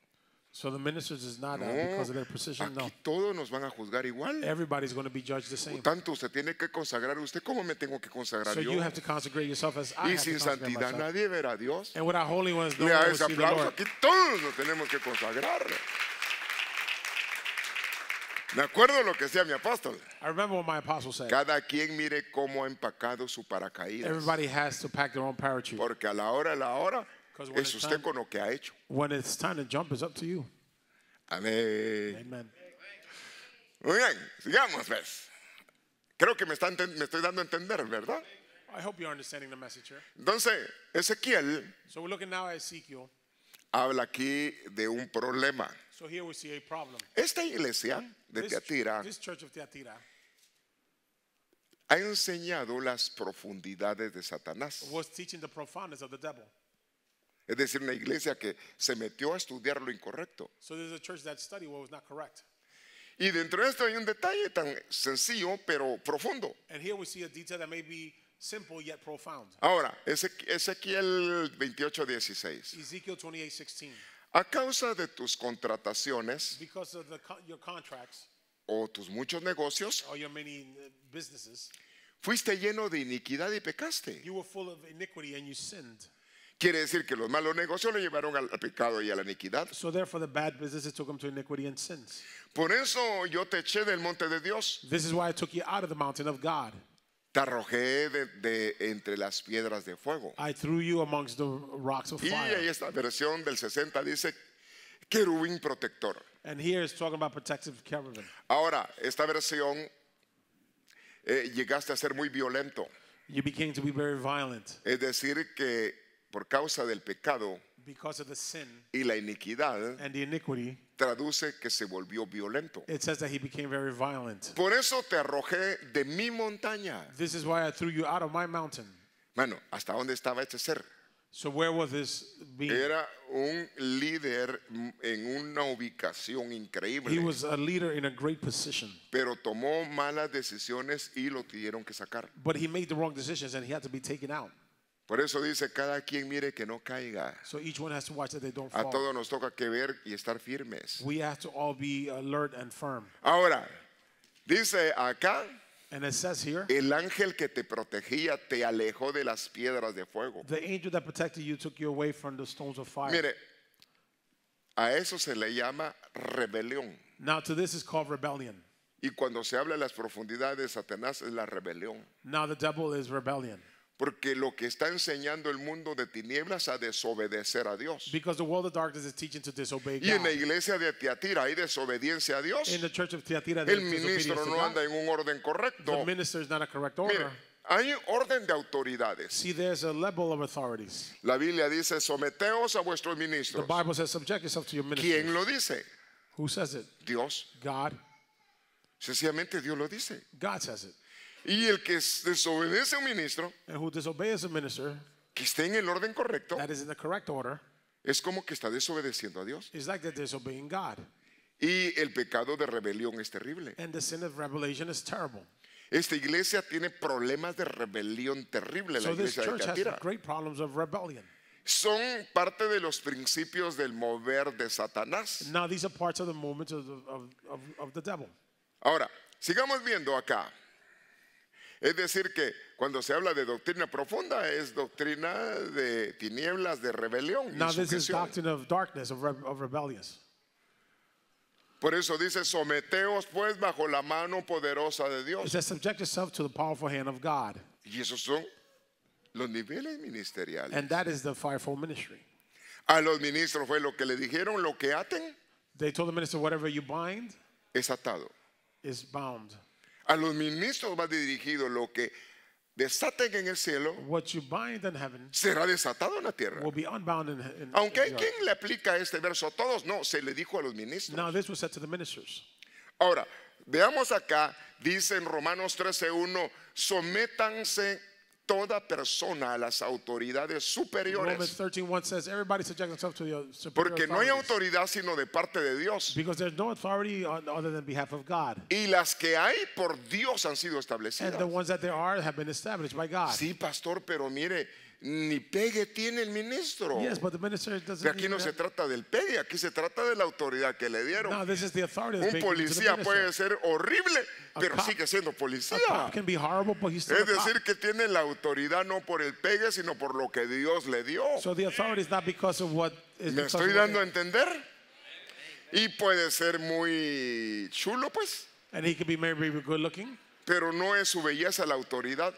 So the ministers is not No, because of their position. No. aquí todos nos van a juzgar igual. Everybody's going to be judged the same. Tanto usted tiene que consagrar. ¿Usted cómo me tengo que consagrar So yo? you have to consecrate yourself as I Y have to sin consecrate santidad myself. nadie verá a Dios. And without holy ones, no Le one da will ese see the aplauso. Lord. Aquí todos nos tenemos que consagrar. Me acuerdo lo que decía mi apóstol. I remember what my apostle said. Cada quien mire cómo ha empacado su paracaídas. Everybody has to pack their own parachute. Porque a la hora, 'Cause when es it's usted time- con lo que ha hecho. When it's time to jump, it's up to you. Amén. Amen. Muy bien, sigamos pues. Creo que me estoy dando a entender, ¿verdad? I hope you're understanding the message here. Entonces, Ezequiel So we're looking now at Ezekiel. habla aquí de un problema. So here we see a problem. Esta iglesia de Tiatira This church of Thyatira, ha enseñado las profundidades de Satanás. was teaching the profoundness of the devil. Es decir, una iglesia que se metió a estudiar lo incorrecto. So there's a church that studied what was not correct. Y dentro de esto hay un detalle tan sencillo pero profundo. And here we see a detail that may be simple yet profound. Ahora, Ezequiel 28:16. Ezekiel 28:16. A causa de tus contrataciones Because of your contracts o tus muchos negocios, or your many businesses, fuiste lleno de iniquidad y pecaste. you were full of iniquity and you sinned. Quiere decir que los malos negocios lo llevaron al pecado y a la iniquidad. So therefore the bad businesses took them to iniquity and sins. Por eso yo te eché del monte de Dios, This is why I took you out of the mountain of God. te arrojé de entre las piedras de fuego. I threw you amongst the rocks of Y ahí fire. esta versión del 60 dice querubín protector. And here it's talking about protective cherubim. Ahora, esta versión llegaste a ser muy violento. You became to be very violent Es decir, que por causa del pecado because of the sin y la iniquidad, and the iniquity. traduce que se volvió violento. It says that he became very violent. Por eso te arrojé de mi montaña. This is why I threw you out of my mountain. Bueno, ¿hasta dónde estaba este ser? So where was this being? Era un líder en una ubicación He increíble, was a leader in a great position. pero tomó malas decisiones y lo tuvieron que sacar. But he made the wrong decisions and he had to be taken out. Por eso dice, cada quien mire que no caiga. So each one has to watch that they don't A fall. todos nos toca que ver y estar firmes. We have to all be alert and firm. Ahora, dice acá, And it says here, el ángel que te protegía te alejó de las piedras de fuego. the angel that protected you took you away from the stones of fire. Mire, a eso se le llama rebelión. Now to this is called rebellion. Y cuando se habla de las profundidades de Satanás es la rebelión. Now the devil is rebellion. Porque lo que está enseñando el mundo de tinieblas a desobedecer a Dios. Because the world of darkness is teaching to disobey Y en la God. iglesia de Tiatira hay desobediencia a Dios. In the church of Thyatira, El there's disobedience ministro to no God. anda en un orden The correcto. minister is not a correct Mire, order. hay orden de autoridades. See, there's a level of authorities. La Biblia dice, someteos a vuestros The ministros. Bible says, subject yourself to your ¿Quién ministers. lo dice? Who says it? Dios. God. Sencillamente Dios lo dice. God says it. Y el que desobedece a un ministro, And who disobeys a minister que esté en el orden correcto, that is in the correct order es como que está desobedeciendo a Dios. is like they're disobeying God. Y el pecado de rebelión es terrible. And the sin of revelation is terrible. Esta iglesia tiene problemas de rebelión terrible, la So this iglesia de church has Tiatira. great problems of rebellion. Son parte de los principios del mover de Satanás. Now these are parts of the movement of the devil. Ahora, sigamos viendo acá. Es decir que cuando se habla de doctrina profunda es doctrina de tinieblas, de rebelión. Now this is insurrección. doctrine of darkness, of rebellious. Por eso dice, someteos pues bajo la mano poderosa de It Dios. says, subject yourself to the powerful hand of God. Y esos son los niveles ministeriales. And that is the fivefold ministry. A los ministros fue lo que le dijeron, lo que aten They told the minister, whatever you bind es atado. is bound. A los ministros va dirigido, lo que desaten en el cielo What you bind in heaven será desatado en la tierra. will be unbound in Aunque hay the earth. quien le aplica este verso a todos, no, se le dijo a los ministros. Now this was said to the ministers. Ahora, veamos acá, dice en Romanos 13:1, sométanse toda persona a las autoridades Romans superiores. 13:1 says, everybody subject themselves to the superior Porque no hay authorities. autoridad sino de parte de Dios. Because there's no authority other than behalf of God. Y las que hay por Dios han sido And establecidas. the ones that there are have been established by God. Sí, pastor, pero mire, ni pegue tiene el ministro. Yes, but the minister doesn't De aquí even no se have- trata del pegue, aquí se trata de la autoridad que le No, dieron. this is the authority that's Un being given to the policía minister. puede ser horrible, pero cop- sigue siendo A policía. cop can be horrible, but he's still Es a cop. decir, que tiene la autoridad no por el pegue, sino por lo que Dios le dio. So the authority is not because of what is ¿Me because estoy of what- dando a entender? Y puede ser muy chulo, pues, and he can be maybe good looking, pero no es su belleza la autoridad.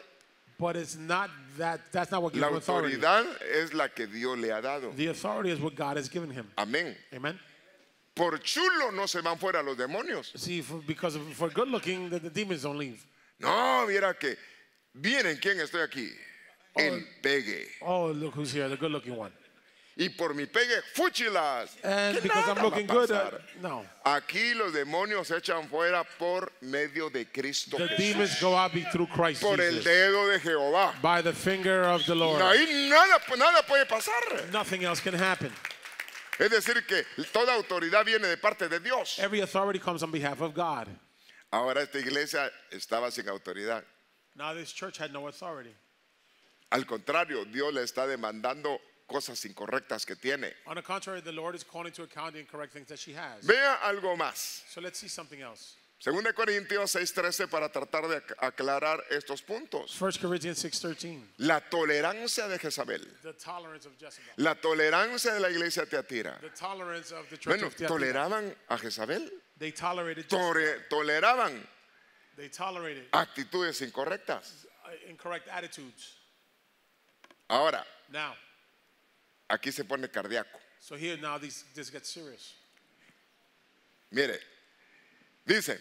but it's not that's not what gives La him authority. autoridad es la que Dios le ha dado. The authority is what God has given him. Amén. Amen. Por chulo no se van fuera los demonios. See, for good looking, the demons don't leave. No, viera que, miren quién estoy aquí. El pegue. Oh, look who's here, the good looking one. y por mi pegue, fúchilas. And Que because nada I'm va a looking good, pasar. no. Aquí los demonios se echan fuera por medio de Cristo The Jesús. demons go out through Christ Por el Jesus. dedo de Jehová. By the finger of the Lord. Ahí nada puede pasar. Nothing else can happen. Es decir, que toda autoridad viene de parte de Dios. Every authority comes on behalf of God. Ahora esta iglesia estaba sin autoridad. Now this church had no authority. Al contrario, Dios le está demandando cosas incorrectas que tiene. On the contrary, the Lord is calling to account the incorrect things that she has. Vea algo más. So let's see something else. 2 Corintios 6:13 para tratar de aclarar estos puntos. 1 Corinthians 6:13. La tolerancia de Jezabel. The tolerance of Jezebel. La tolerancia de la iglesia de Tiatira. The tolerance of the church Bueno, of Thyatira. toleraban a Jezabel. They tolerated Jezebel. Toleraban They tolerated actitudes incorrectas. incorrect attitudes. Ahora, Now, aquí se pone cardíaco. so here now this gets serious. Mire, dice,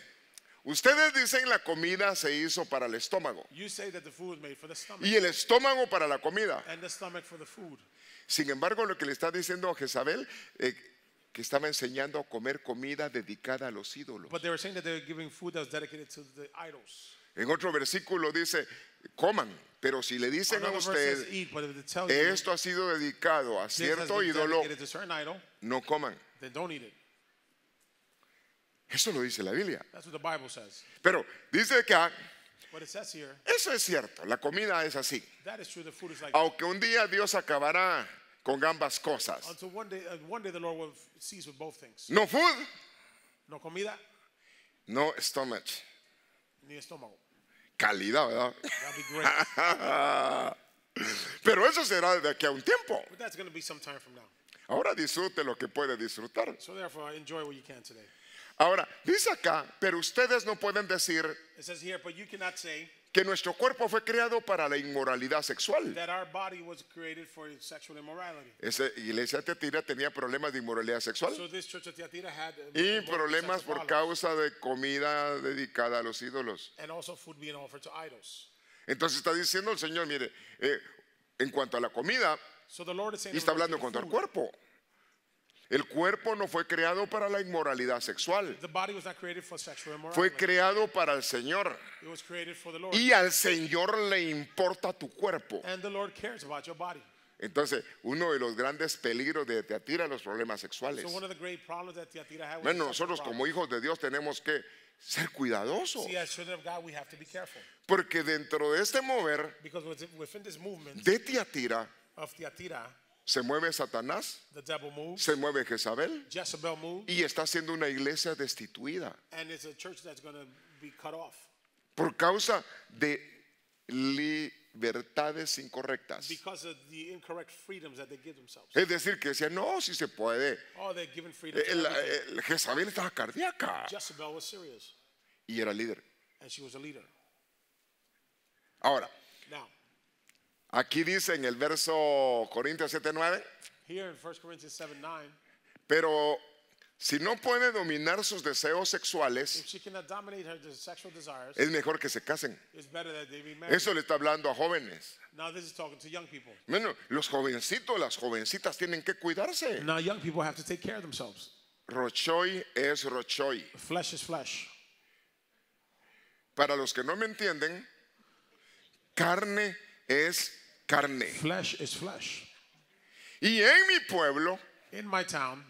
ustedes dicen la comida se hizo para el estómago You say that the food was made for the stomach y el estómago para la comida. and the stomach for the food. Sin embargo, lo que le está diciendo a Jezabel, que estaba enseñando a comer comida dedicada a los ídolos. But they were saying that they were giving food that was dedicated to the idols. En otro versículo dice, coman, pero si le dicen a Another verse says usted, eat, but if they tell you esto ha sido dedicado a this has cierto been ídolo, dedicated to a certain idol, no coman. then don't eat it. Eso lo dice la Biblia. That's what the Bible says. Pero dice que What it says here, eso es cierto, la comida es así. that is true. The food is like Aunque un día Dios acabará con ambas cosas. until one day the Lord will cease with both things. No food, No comida, no stomach. ni estómago. Calidad, ¿verdad? That'd be great. Pero eso será de aquí a un tiempo. But that's going to be some time from now. Ahora disfrute lo que puede disfrutar. So therefore, enjoy what you can today. Ahora, dice acá, pero ustedes no pueden decir It says here, but you cannot say que nuestro cuerpo fue creado para la inmoralidad sexual. that our body was created for sexual immorality. Esa iglesia de Tiatira tenía problemas de inmoralidad sexual So this church of Thyatira had y multiple problemas sexual por violence, causa de comida dedicada a los ídolos. and also food being offered to idols. Entonces está diciendo el Señor, mire, en cuanto a la comida, So the Lord is saying y está in regards hablando to contra el food, cuerpo. El cuerpo no fue creado para la inmoralidad sexual, the body was not created for sexual fue immorality. creado para el Señor. It was created for the Lord. Y al Señor le importa tu cuerpo. And the Lord cares about your body. Entonces, uno de los grandes peligros de Tiatira, los problemas sexuales. So one of the great problems that Thyatira had was Bueno, sexual nosotros como hijos de Dios tenemos que ser cuidadosos. See, as children of God, we have to be careful. Porque dentro de este mover Because within this movement de Tiatira of Thyatira, se mueve Satanás, the devil moves, se mueve Jezabel Jezebel moves, y está siendo una iglesia destituida and it's a church that's going to be cut off por causa de libertades incorrectas. because of the incorrect freedoms that they give themselves. Es decir, que decían, no, si se puede. Oh, they're given freedom to everything. Jezabel estaba cardíaca Jezebel was serious, y era líder. and she was a leader. Ahora, Now, aquí dice en el verso Corintios 7:9, here in 1 Corinthians 7:9, pero si no puede dominar sus deseos sexuales, if she cannot dominate her sexual desires, es mejor que se casen. it's better that they be married. Eso le está hablando a jóvenes. Now this is talking to young people. Bueno, los jovencitos, las jovencitas tienen que cuidarse. Now young people have to take care of themselves. Rochoy es rochoy. Flesh is flesh. Para los que no me entienden, carne es carne. Flesh is flesh. Y en mi pueblo, In my town,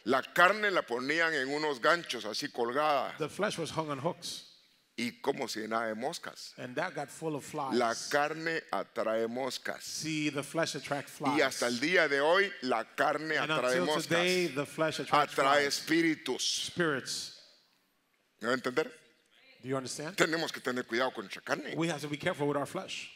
la carne la ponían en unos ganchos así colgada the flesh was hung on hooks, y como si nada de moscas. and that got full of flies. La carne atrae moscas. See, the flesh attracts flies. Y hasta el día de hoy, la carne And atrae until today, moscas. the flesh attracts Atrae flies. espíritus. Spirits. ¿Me va a entender? Do you understand? Tenemos que tener cuidado con nuestra carne. We have to be careful with our flesh.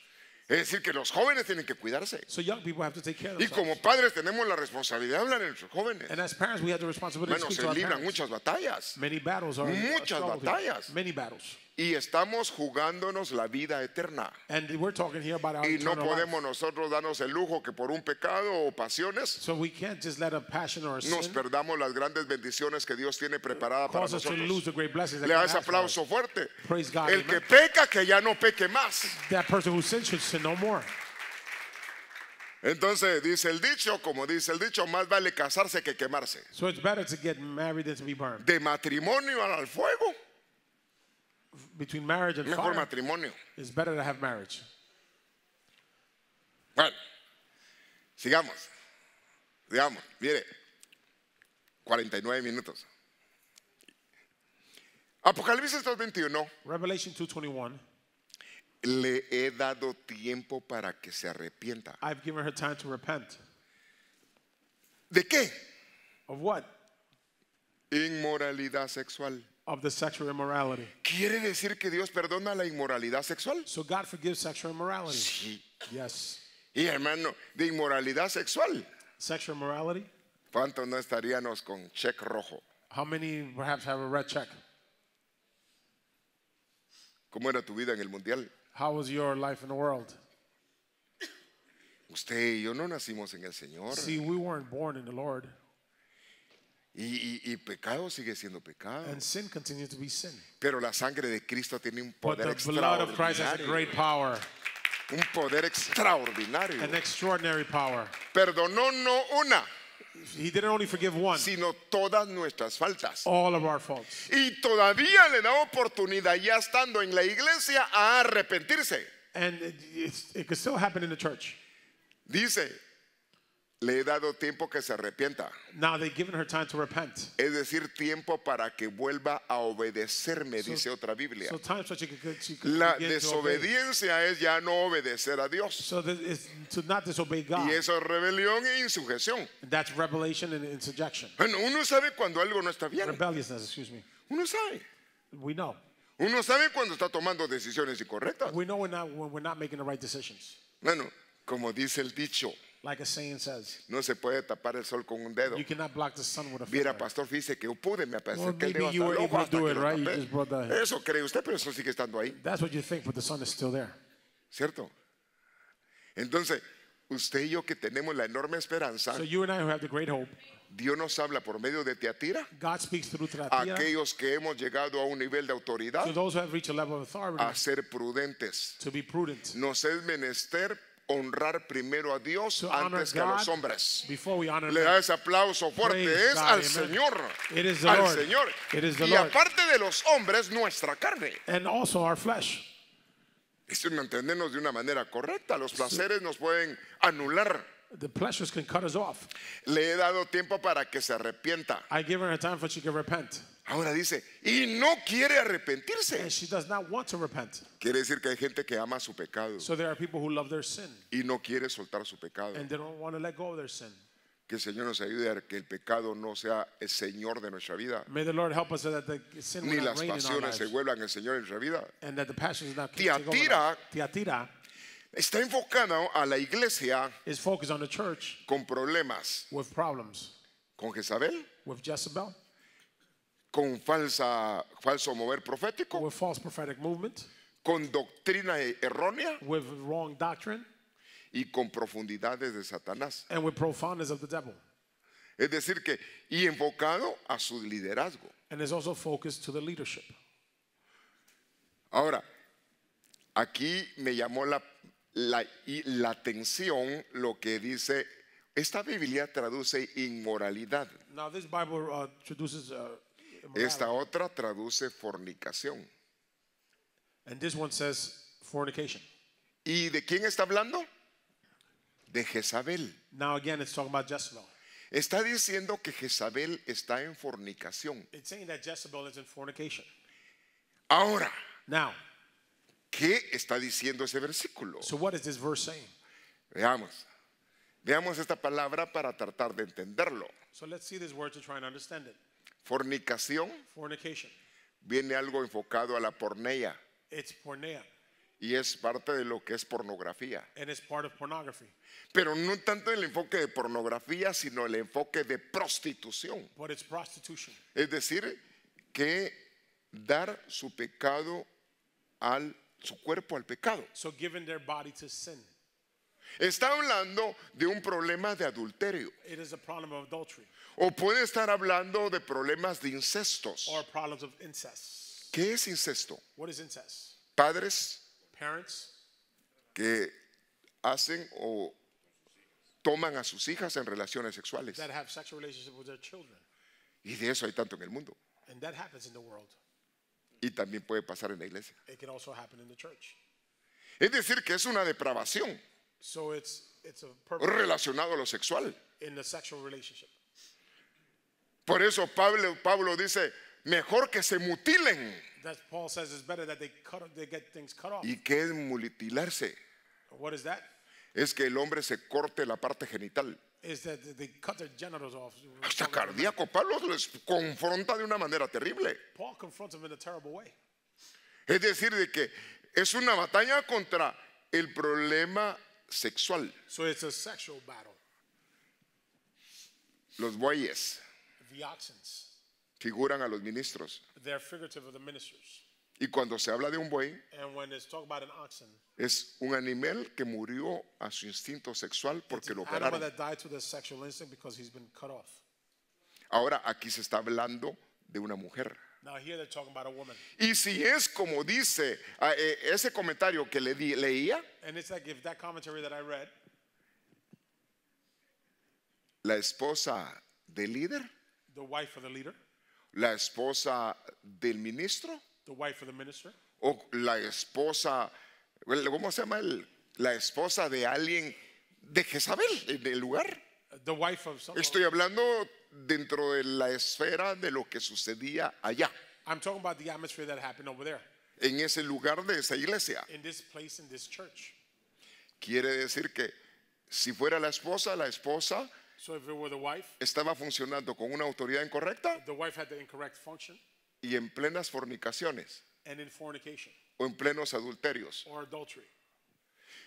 Es decir, que los jóvenes tienen que cuidarse. So young people have to take care of Y themselves. como padres tenemos la responsabilidad de hablar a nuestros jóvenes. And as parents, we have the responsibility to Bueno, speak se to our libran parents. muchas batallas. Many battles are Muchas struggled here. batallas. Many battles. Y estamos jugándonos la vida eterna. And we're talking here about our Y no eternal podemos life. nosotros darnos el lujo que por un pecado o pasiones So we can't just let a passion or a nos sin perdamos las grandes bendiciones que Dios tiene preparadas para cause us to lose nosotros. the great blessings that Le da God ese has for us. aplauso fuerte. Praise God. El que Amen. peca, que ya no peque más. That person who sins should sin no more. Entonces dice el dicho, como dice el dicho, más vale casarse que quemarse. So it's better to get married than to be burned. De matrimonio al fuego, Between marriage and mejor fire, matrimonio. it's better to have marriage. Bueno, sigamos. Digamos, mire, 49 minutos. Apocalipsis 2:21. Revelation 2:21. Le he dado tiempo para que se arrepienta. I've given her time to repent. ¿De qué? Of what? Inmoralidad sexual. Of the sexual immorality. ¿Quiere decir que Dios perdona la inmoralidad sexual? So God forgives sexual immorality. Sí. Yes. Y hermano, de inmoralidad sexual, Sexual immorality. ¿cuántos no estaríamos con cheque rojo? How many perhaps have a red check? ¿Cómo era tu vida en el mundial? How was your life in the world? Usted y yo no nacimos en el Señor. See, we weren't born in the Lord, Y pecado sigue siendo pecado. and sin continues to be sin. Pero la sangre de Cristo tiene un But poder the blood of Christ has a extraordinario. great power, Un poder extraordinario. an extraordinary power. Perdonó no una, He didn't only forgive one, sino todas nuestras faltas. all of our faults. Y todavía le da oportunidad, ya estando en la iglesia, a arrepentirse. And it could still happen in the church. Dice, le he dado tiempo que se arrepienta. Now they've given her time to repent. Es decir, tiempo para que vuelva a obedecerme, dice otra Biblia. So time so she could La begin to obey. desobediencia es ya no obedecer a Dios. So that it's to not disobey God. Y eso es rebelión e insujeción. That's rebellation and subjection. Bueno, uno sabe cuando algo no está bien. Rebelliousness, excuse me. Uno sabe. We know. Uno sabe cuando está tomando decisiones incorrectas. We know when we're not making the right decisions. Bueno, como dice el dicho, Like a saying says, no se puede tapar el sol con un dedo. you cannot block the sun with a Viera, finger. pastor, fíjese que yo pude, me Well, acerqué el maybe dedo hasta you were el able ojo to do hasta it, que lo right? You tapé. just brought that. Eso cree usted, pero eso sigue estando ahí, That's what you think, but the sun is still there. ¿cierto? Entonces, usted y yo que tenemos la enorme esperanza, So you and I who have the great hope, Dios nos habla por medio de Teatira, God speaks through Thyatira. aquellos que hemos llegado a un nivel de autoridad, To those who have reached a level of authority, a ser prudentes. to be prudent, Nos es menester honrar primero a Dios to honor antes que a los God hombres. before we honor Le da men. ese aplauso fuerte, Praise es God, al amen. Señor, It is the al Lord. Señor. It is the Y Lord. aparte de los hombres, nuestra carne. And also our flesh. Esto no entendernos de una manera correcta. Los placeres nos pueden anular. The pleasures can cut us off. Le he dado tiempo para que se arrepienta. I give her a time for she can repent. Ahora dice, y no quiere arrepentirse. And she does not want to repent. Quiere decir que hay gente que ama su pecado So there are people who love their sin y no quiere soltar su pecado. and they don't want to let go of their sin. Que el Señor nos ayude a que el pecado no sea el Señor de nuestra vida, May the Lord help us so that the sin ni will not las reign in our pasiones se lives. vuelvan el Señor en nuestra vida. And that the passions not take over Tiatira us. Thyatira está enfocado a la iglesia is focused on the church con problemas, with problems. con Jezabel, With Jezebel, con falso mover profético, with false prophetic movement, con doctrina errónea with wrong doctrine, y con profundidades de Satanás. and with profoundness of the devil. Es decir que, y enfocado a su liderazgo. And is also focused to the leadership. Ahora, aquí me llamó la atención lo que dice, esta Biblia traduce inmoralidad, Now this Bible introduces esta immorality. otra traduce fornicación. And this one says fornication. ¿Y de quién está hablando? De Jezabel. Now again, it's talking about Jezebel. Está diciendo que Jezabel está en fornicación. It's saying that Jezebel is in fornication. Ahora, Now, ¿qué está diciendo ese versículo? so what is this verse saying? Veamos. Veamos esta palabra para tratar de entenderlo. So let's see this word to try and understand it. Fornicación Fornication. viene algo enfocado a la porneia It's porneia, y es parte de lo que es pornografía. and it's part of pornography. Pero no tanto el enfoque de pornografía, sino el enfoque de prostitución. But it's prostitution. Es decir, que dar su pecado su cuerpo al pecado. So giving their body to sin. Está hablando de un problema de adulterio. It is a problem of adultery O puede estar hablando de problemas de incestos. or problems of incest. ¿Qué es incesto? What is incest? Padres Parents que hacen o toman a sus hijas en relaciones sexuales. that have sexual relationships with their children. Y de eso hay tanto en el mundo. And that happens in the world. Y también puede pasar en la iglesia. It can also happen in the church. Es decir, que es una depravación So it's a purpose relacionado a lo sexual. in the sexual relationship. Por eso Pablo dice, mejor que se mutilen. That Paul says it's better that they get things cut off. ¿Y qué es mutilarse? What is that? Es que el hombre se corte la parte genital. Is that they cut their genitals off. Hasta cardíaco. Pablo les confronta de una manera terrible. Paul confronts them in a terrible way. Es decir, de que es una batalla contra el problema sexual. So it's a sexual battle. Los bueyes The oxens, figuran a los ministros. they're figurative of the ministers. Y cuando se habla de un buey, And when it's talked about an oxen, es un animal que murió a su instinto sexual porque it's lo an animal operaron. that died to the sexual instinct because he's been cut off. Ahora aquí se está hablando de una mujer. Now here they're talking about a woman. Y si es como dice ese comentario que leía, And it's like if that commentary that I read, la esposa del líder, the wife of the leader, la esposa del ministro the wife of the minister, o la esposa, ¿cómo se llama? La esposa de alguien de Jezabel en el lugar. the wife of someone. Estoy hablando dentro de la esfera de lo que sucedía allá, I'm talking about the atmosphere that happened over there, en ese lugar de esa iglesia. in this place, in this church. Quiere decir que si fuera la esposa So if it were the wife estaba funcionando con una autoridad incorrecta had the incorrect function y en plenas fornicaciones and in fornication o en plenos adulterios. or adultery.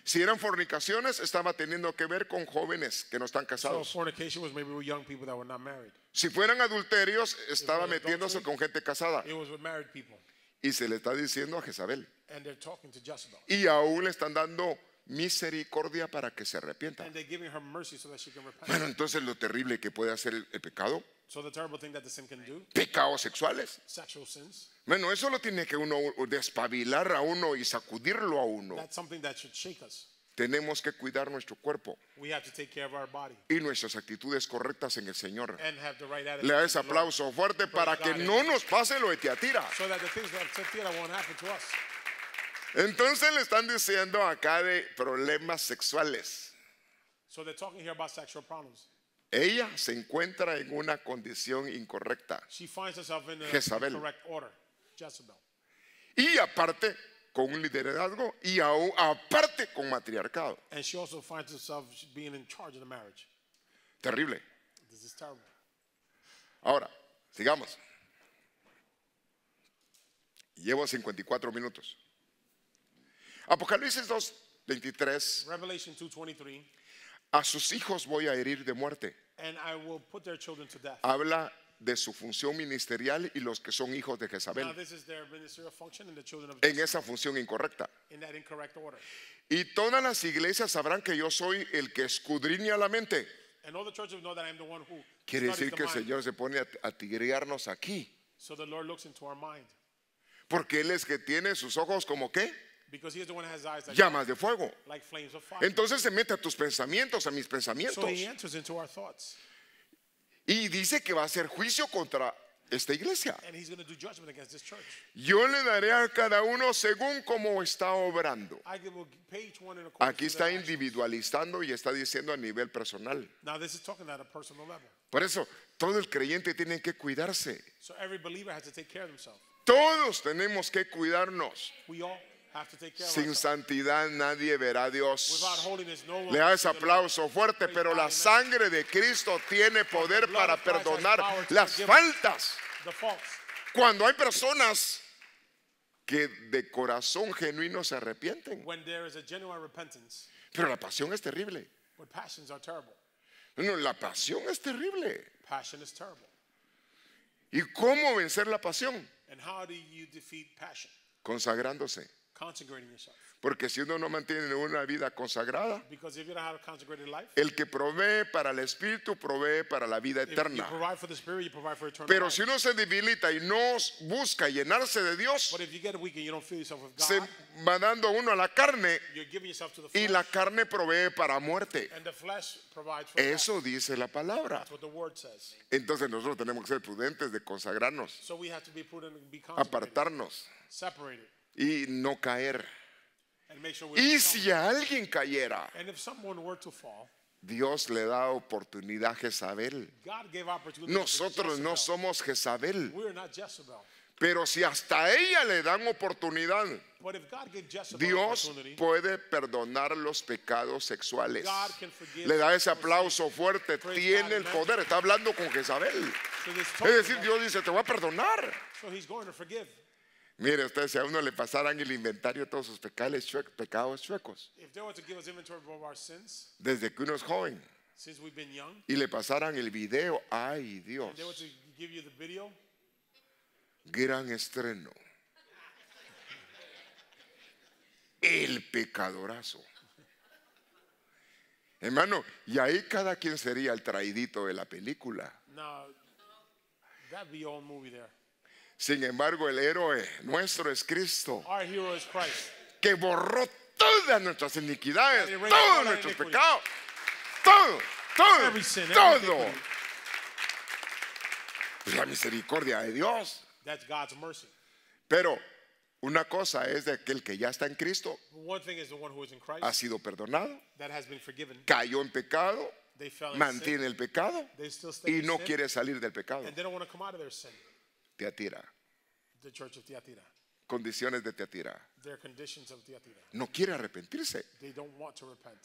Si eran fornicaciones, estaba teniendo que ver con jóvenes que no están So casados. fornication was maybe with young people that were not married. Si fueran adulterios, estaba fuera metiéndose adultery, con gente casada. It was with married people. Y se le está diciendo a Jezabel. And they're talking to Jezebel. Y aún le están dando misericordia para que se arrepienta. And they're giving her mercy so that she can repent. Bueno, entonces lo terrible que puede hacer el pecado, So the terrible thing that the sin can do, pecados sexuales. sexual sins, Bueno, eso lo tiene que uno despabilar a uno y sacudirlo a uno. that's something that should shake us. Tenemos que cuidar nuestro cuerpo We have to take care of our body y nuestras actitudes correctas en el Señor. and have the right attitude. Le da to ese the Lord, aplauso fuerte para que no nos pase lo de Tiatira. so that the things that Thyatira won't happen to us. Entonces le están diciendo acá de problemas sexuales. So they're talking here about sexual problems. Ella se encuentra en una condición incorrecta. She finds herself in a Jezabel. correct order. Jezebel. Y aparte con un liderazgo y aún aparte con matriarcado. And she also finds herself being in charge of the marriage. Terrible. This is terrible. Ahora, sigamos. Llevo 54 minutos. Apocalipsis 2:23. Revelation 2:23. A sus hijos voy a herir de muerte. And I will put their children to death. Habla de su función ministerial y los que son hijos de Now Jezabel this is their ministerial function and the children of en esa función incorrecta. in that incorrect order. Y todas las iglesias sabrán que yo soy el que escudriña la mente. And all the churches know that I am the one who Quiere studies decir the que el mind. Señor se pone a tigrearnos aquí. So the Lord looks into our mind. Porque Él es que tiene sus ojos como qué? Because he is the one that has eyes Llamas de fuego. like flames of fire. Entonces se mete a tus pensamientos, a mis So pensamientos. he enters into our thoughts. Y dice que va a hacer juicio contra esta iglesia. And he's going to do judgment against this church. Yo le daré a cada uno según como está obrando. I will pay each one in accordance Aquí to their está actions. individualizando y está diciendo a nivel personal. Now this is talking at a personal level. Por eso, todo el creyente tiene que cuidarse. So every believer has to take care of themselves. Todos tenemos que cuidarnos. We all have to take care of Sin ourselves. santidad nadie verá a Dios. Without holiness, no one Le da ese will see the Lord. aplauso fuerte, pero la sangre de Cristo tiene poder para perdonar las faltas. The faults. Cuando hay personas que de corazón genuino se arrepienten. When there is a genuine repentance, Pero la pasión es terrible. but passions are terrible. No, la pasión es terrible. Passion is terrible. ¿Y cómo vencer la pasión? And how do you defeat passion? Consagrándose, Consecrating yourself. Porque si uno no mantiene una vida consagrada, Because if you don't have a consecrated life, el que provee para el espíritu provee para la vida if you eterna. provide for the spirit, you provide for eternal Pero life. si uno se debilita y no busca llenarse de Dios, But if you get weak and you don't feel yourself with se God, va dando uno a la carne you're giving yourself to the y flesh, la carne provee para muerte. and the flesh provides for death. Eso dice la palabra. That's what the word says. Entonces nosotros tenemos que ser prudentes de consagrarnos, So we have to be prudent and be consecrated, apartarnos separated, y no caer. and make sure we Y don't si a alguien cayera, And if someone were to fall, Dios le da oportunidad a Jezabel. God gave opportunity Nosotros for no Jezebel. somos Jezabel, We're not Jezebel. pero si hasta ella le dan oportunidad, But if God gave Jezebel Dios opportunity, puede perdonar los pecados sexuales. God can forgive. Le da ese aplauso fuerte, tiene el poder, está hablando con Jezabel. So this Es talking decir, about- Dios dice, te voy a perdonar. So he's going to forgive. Mire usted, si a uno le pasaran el inventario de todos sus pecados chuecos, If they were to give us inventory of our sins, desde que uno es joven, since we've been young, y le pasaran el video, ay Dios, and they were to give you the video, gran estreno. El pecadorazo. Hermano, y ahí cada quien sería el traidito de la película. now that'd be your own movie there. Sin embargo, el héroe nuestro es Cristo, Our hero is Christ. que borró todas nuestras iniquidades, That erased todos all our nuestros iniquity. pecados, todo, Every sin, every todo. iniquity. La misericordia de Dios. That's God's mercy. Pero una cosa es de aquel que ya está en Cristo, One thing is the one who is in Christ ha sido perdonado, that has been forgiven. cayó en pecado, They fell in sin. mantiene el pecado They still stay y in no sin, quiere salir del pecado. and they don't want to come out of their sin. Teatira, The church of Thyatira. condiciones de Teatira. Their conditions of Thyatira. No quiere arrepentirse. They don't want to repent.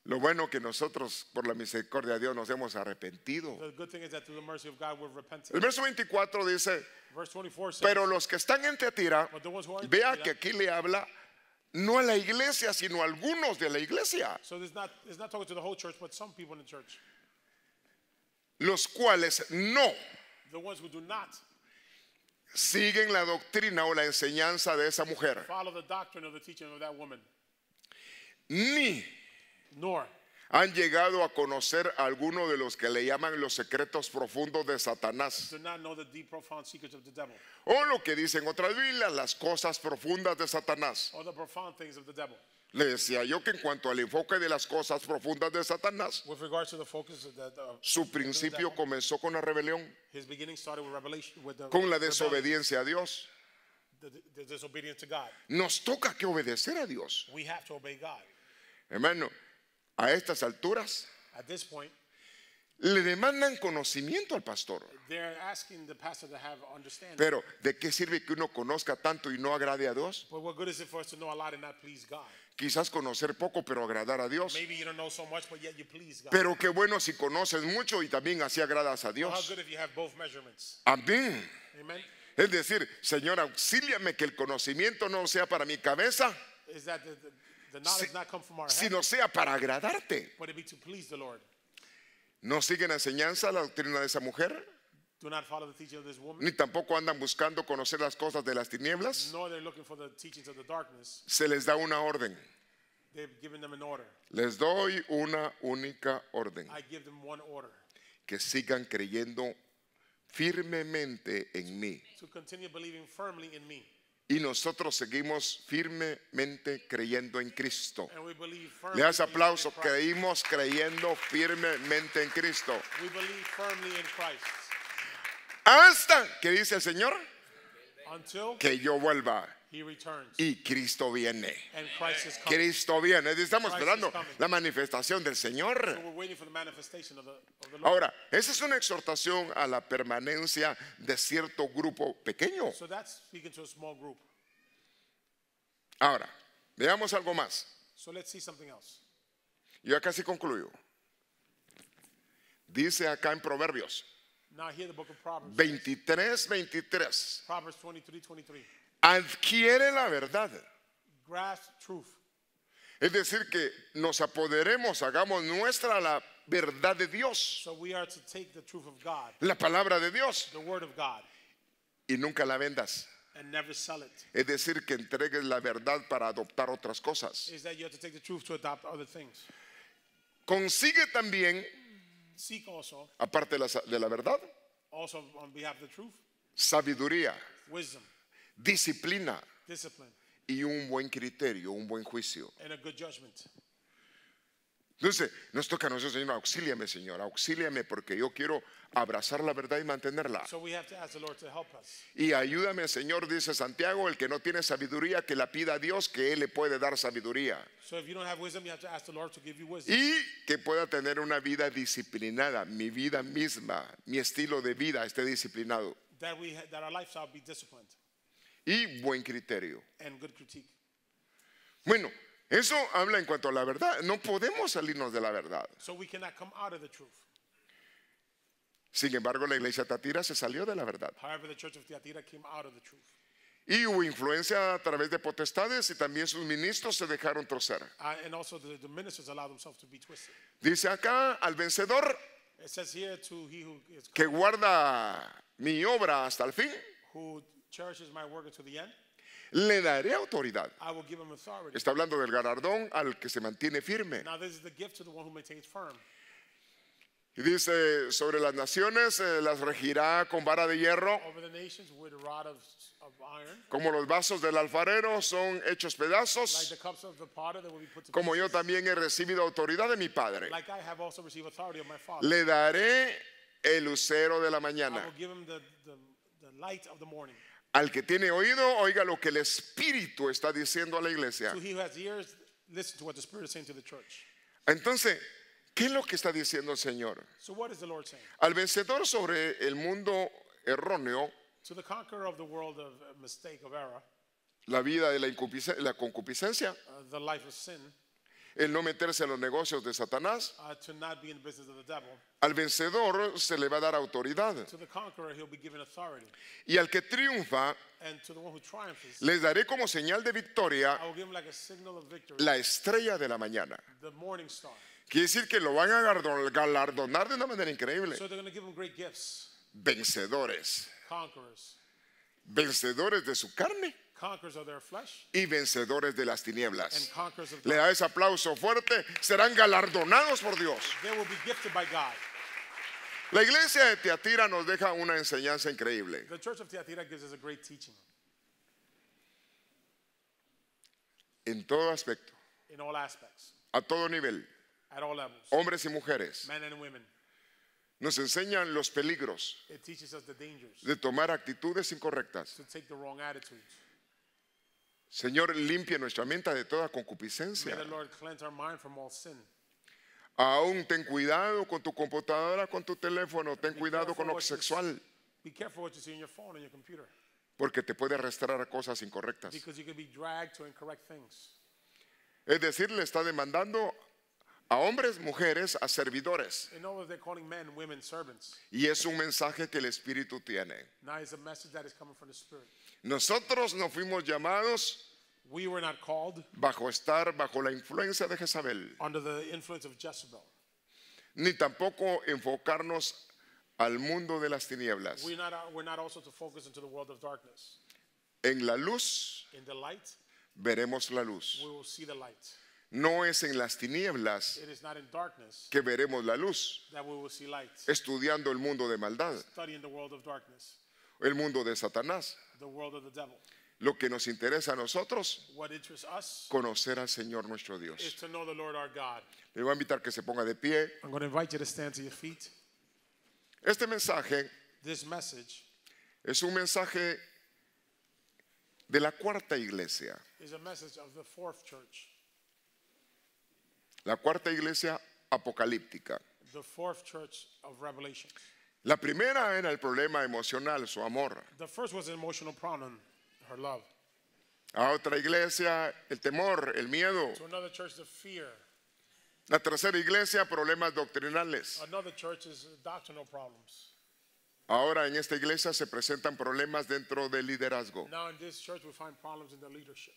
Lo bueno que nosotros, por la misericordia de Dios, nos hemos arrepentido. The good thing is that through the mercy of God we've repented. El verso 24 dice, Verse 24 says, pero los que están en Teatira, but the ones who are in vea Thyatira- que aquí le habla no a la iglesia, sino a algunos de la iglesia, So it's not talking to the whole church, but some people in the church. los cuales no The ones who do not siguen la doctrina o la enseñanza de esa mujer, follow the doctrine of the teaching of that woman, ni nor han llegado a conocer a alguno de los que le llaman los secretos profundos de Satanás, do not know the deep, profound secrets of the devil, o lo que dicen otras Biblias, las cosas profundas de Satanás. or the profound things of the devil. Le decía yo que en cuanto al enfoque de las cosas profundas de Satanás, With regards to the focus of the su principio comenzó con la rebelión, his beginning started with revelation, with the con la rebellion, desobediencia a Dios. the disobedience to God. Nos toca que obedecer a Dios. We have to obey God. Hermano, a estas alturas At this point, le demandan conocimiento al pastor. they're asking the pastor to have understanding. Pero ¿de qué sirve que uno conozca tanto y no agrade a Dios? But what good is it for us to know a lot and not please God? Quizás conocer poco pero agradar a Dios. Maybe you don't know so much, but yet you please God. Pero qué bueno si conoces mucho y también así agradas a How Dios. good if you have both measurements? Amén. Amen. Es decir, Señor, auxíliame que el conocimiento no sea para mi cabeza, Is that the knowledge not come from our head, sino sea para agradarte. but it be to please the Lord. No siguen la enseñanza, la doctrina de esa mujer, Do not follow the teaching of this woman, ni tampoco andan buscando conocer las cosas de las tinieblas. nor they're looking for the teachings of the darkness. Se les da una orden. They've given them an order. Les doy una única orden. I give them one order, Que sigan creyendo firmemente en mí. to continue believing firmly in me. Y nosotros seguimos firmemente creyendo en Cristo. And we believe firmly Le das in aplauso, Christ. creímos creyendo firmemente en Cristo. We believe firmly in Christ Hasta que dice el Señor until que yo vuelva he returns. y Cristo viene. And Christ is coming. Cristo viene. Estamos Christ esperando is coming. la manifestación del Señor. So we're waiting for the manifestation of the Lord. Ahora, esa es una exhortación a la permanencia de cierto grupo pequeño. So that's speaking to a small group. Ahora, veamos algo más. So let's see something else. Yo ya casi concluyo. Dice acá en Proverbios Now here the book of Proverbs. 23:23. Proverbs 23:23. Adquiere la verdad. Grasp truth. Es decir, que nos apoderemos, hagamos nuestra la verdad de Dios, So we are to take the truth of God, la palabra de Dios, the word of God, y nunca la vendas. and never sell it. Es decir, que entregues la verdad para adoptar otras cosas. Is that you have to take the truth to adopt other things. Consigue también, Seek also, aparte de la verdad, also on behalf of the truth, sabiduría, wisdom, disciplina discipline, y un buen criterio, un buen juicio. and a good judgment. Entonces, nos toca a nosotros, Señor, auxíliame, Señor, auxíliame porque yo quiero abrazar la verdad y mantenerla. So we have to ask the Lord to help us. Y ayúdame, Señor, dice Santiago, el que no tiene sabiduría, que la pida a Dios, que Él le puede dar sabiduría. So if you don't have wisdom, you have to ask the Lord to give you wisdom. Y que pueda tener una vida disciplinada, mi vida misma, mi estilo de vida esté disciplinado. That our lifestyle be disciplined Y buen criterio. and good critique. Bueno, eso habla en cuanto a la verdad. No podemos salirnos de la verdad. So we cannot come out of the truth. Sin embargo, la iglesia Tatira se salió de la verdad. However, the church of Thyatira came out of the truth. Y hubo influencia a través de potestades y también sus ministros se dejaron torcer. And also the ministers allow themselves to be twisted. Dice acá, al vencedor It says here to he who is que guarda mi obra hasta el fin, who cherishes my work unto the end, le daré autoridad. I will give him authority. Está hablando del galardón al que se mantiene firme. Now this is the gift to the one who maintains firm. Y dice, sobre las naciones las regirá con vara de hierro, Over the nations with a rod of iron, como los vasos del alfarero son hechos like pedazos, the cups of the potter that will be put to como yo pieces. también he recibido autoridad de mi Padre. Like I have also received authority of my Father. Le daré el lucero de la I mañana. will give him the light of the morning. Al que tiene oído, oiga lo que el Espíritu está diciendo a la iglesia. To he who has ears, listen to what the Spirit is saying to the church. Entonces, ¿qué es lo que está diciendo el Señor? So what is the Lord saying? Al vencedor sobre el mundo erróneo, To the conqueror of the world of mistake, of error, la vida de la concupiscencia, the life of sin, el no meterse en los negocios de Satanás, to not be in the business of the devil. al vencedor se le va a dar autoridad. To the conqueror, he'll be given authority. Y al que triunfa, And to the one who triumphs, les daré como señal de victoria I will give him like a signal of victory, la estrella de la mañana. the morning star. Quiere decir que lo van a galardonar de una manera increíble. So they're going to give him great gifts. Vencedores. Conquerors. Vencedores de su carne Conquerors of their flesh y vencedores de las and tinieblas. conquerors of Le darkness. da ese aplauso fuerte. Serán galardonados por Dios. They will be gifted by God. La iglesia de Tiatira nos deja una enseñanza increíble. The church of Thyatira gives us a great teaching En todo aspecto, in all aspects, a todo nivel, at all levels, hombres y mujeres, men and women. nos enseñan los peligros It teaches us the dangers de tomar actitudes incorrectas. to take the wrong attitudes. Señor, limpia nuestra mente de toda May concupiscencia. the Lord cleanse our mind from all sin. Aún ten cuidado con tu computadora, con tu teléfono, ten cuidado con lo sexual, Be careful what you see on your phone and your computer, porque te puede arrastrar a cosas incorrectas. because you can be dragged to incorrect things. Es decir, le está demandando a hombres, mujeres, a servidores. In other words, they're calling men and women servants. Y es un mensaje que el Espíritu tiene. Now it's a message that is coming from the Spirit. Nosotros no fuimos llamados We were not called estar bajo la influencia de Jezabel, under the influence of Jezebel. ni tampoco enfocarnos al mundo de las tinieblas. We're not also to focus into the world of darkness. En la luz In the light, veremos la luz. we will see the light. No es en las tinieblas It is not in darkness que veremos la luz, that we will see light. estudiando el mundo de maldad, Studying the world of darkness, el mundo de Satanás. the world of the devil. Lo que nos interesa a nosotros, What interests us conocer al Señor nuestro is Dios. to know the Lord our God. Le voy a invitar que se ponga de pie. I'm going to invite you to stand to your feet. Este mensaje This message es un mensaje de la cuarta iglesia. is a message of the fourth church, La cuarta iglesia apocalíptica. the fourth church of Revelation. La primera era el problema emocional, su amor. The first was an emotional problem, her love. A otra iglesia, el temor, el miedo. To another church, the fear. La tercera iglesia, problemas doctrinales. Another church is doctrinal problems. Ahora en esta iglesia se presentan problemas dentro del liderazgo, Now in this church, we find problems in the leadership,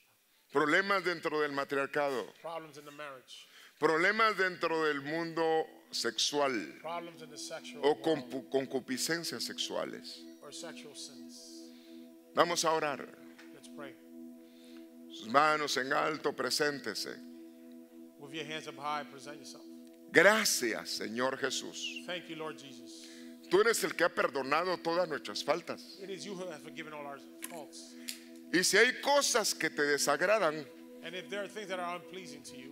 problemas dentro del matriarcado, problems in the marriage, problemas dentro del mundo sexual problems in the sexual o world, concupiscencias sexuales. or sexual sins. Vamos a orar. Let's pray. Sus manos en alto, preséntese. With your hands up high, present yourself. Gracias, Señor Jesús. Thank you, Lord Jesus. Tú eres el que ha perdonado todas nuestras faltas. It is you who have forgiven all our faults. Y si hay cosas que te desagradan, And if there are things that are unpleasing to you,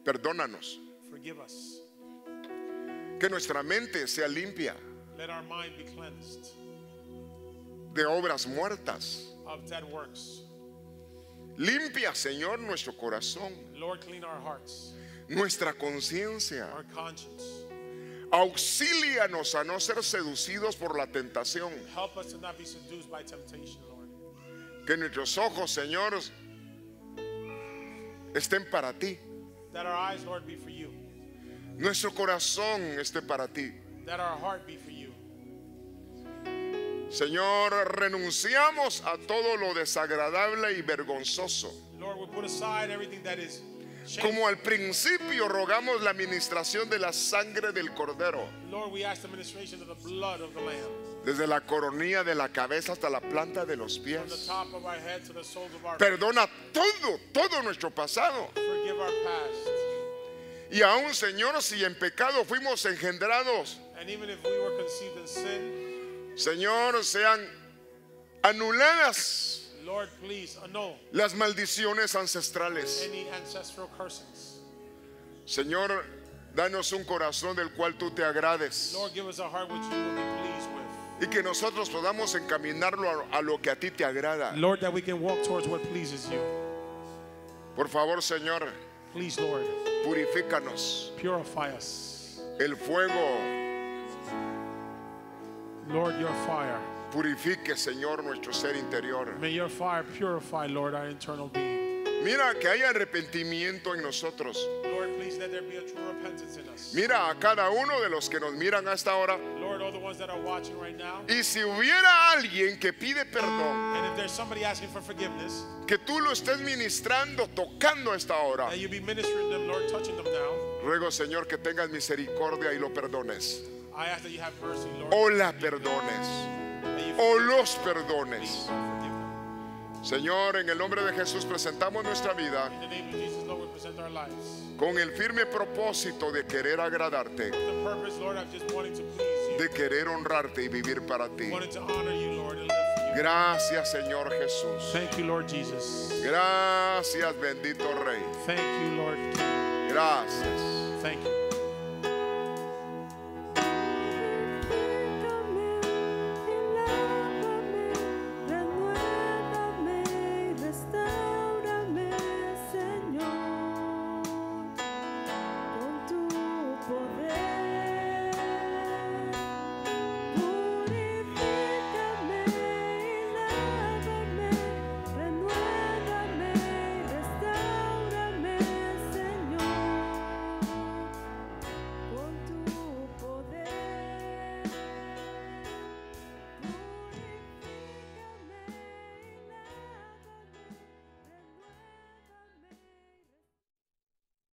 perdónanos. forgive us. Que nuestra mente sea limpia Let our mind be cleansed de obras muertas. of dead works. Limpia, Señor, nuestro corazón, Lord, clean our hearts, nuestra conciencia. our conscience. Auxílianos a no ser seducidos por la tentación. Help us to not be seduced by temptation, Lord. Que nuestros ojos, Señor, estén para ti. That our eyes, Lord, be for you. Nuestro corazón esté para ti. That our heart be for you. Señor, renunciamos a todo lo desagradable y vergonzoso. Lord, we put aside everything that is shameful. Como al principio rogamos la administración de la sangre del Cordero, Lord, we ask the ministration of the blood of the Lamb. desde la coronilla de la cabeza hasta la planta de los From the pies. top of our head to the soles of our feet. Perdona todo nuestro pasado. Forgive our past. Y aún, Señor, si en pecado fuimos engendrados, And even if we were conceived in sin, Señor, sean anuladas Lord, please annul las maldiciones ancestrales. any ancestral cursings. Señor, danos un corazón del cual tú te agrades Lord, give us a heart which you will be pleased with. y que nosotros podamos encaminarlo a lo que a ti te agrada. Lord, that we can walk towards what pleases you. Por favor, Señor, Please, Lord, purifícanos. purify us. El fuego Lord, your fire. purifique, Señor, nuestro ser interior. May your fire purify, Lord, our internal being. Mira que haya arrepentimiento en nosotros. Lord, please let there be a true repentance in us. Mira a cada uno de los que nos miran hasta ahora. Lord, all the ones that are watching right now. Y si hubiera alguien que pide perdón, And if there's somebody asking for forgiveness, que tú lo estés ministrando, tocando a esta hora. that you be ministering them, Lord, touching them now. Ruego, Señor, que tengas misericordia y lo perdones. I ask that you have mercy, Lord. O la perdones. That you O forgive los them. perdones. Please, Lord, forgive them. Señor, en el nombre de Jesús presentamos nuestra vida In the name of Jesus, Lord, we present our lives. con el firme propósito de querer agradarte, The purpose, Lord, of just wanting to please you. de querer honrarte y vivir para ti. Wanting to honor you, Lord, and live for you. Gracias, Señor Jesús. Thank you, Lord Jesus. Gracias, bendito Rey. Thank you, Lord. Gracias. Thank you.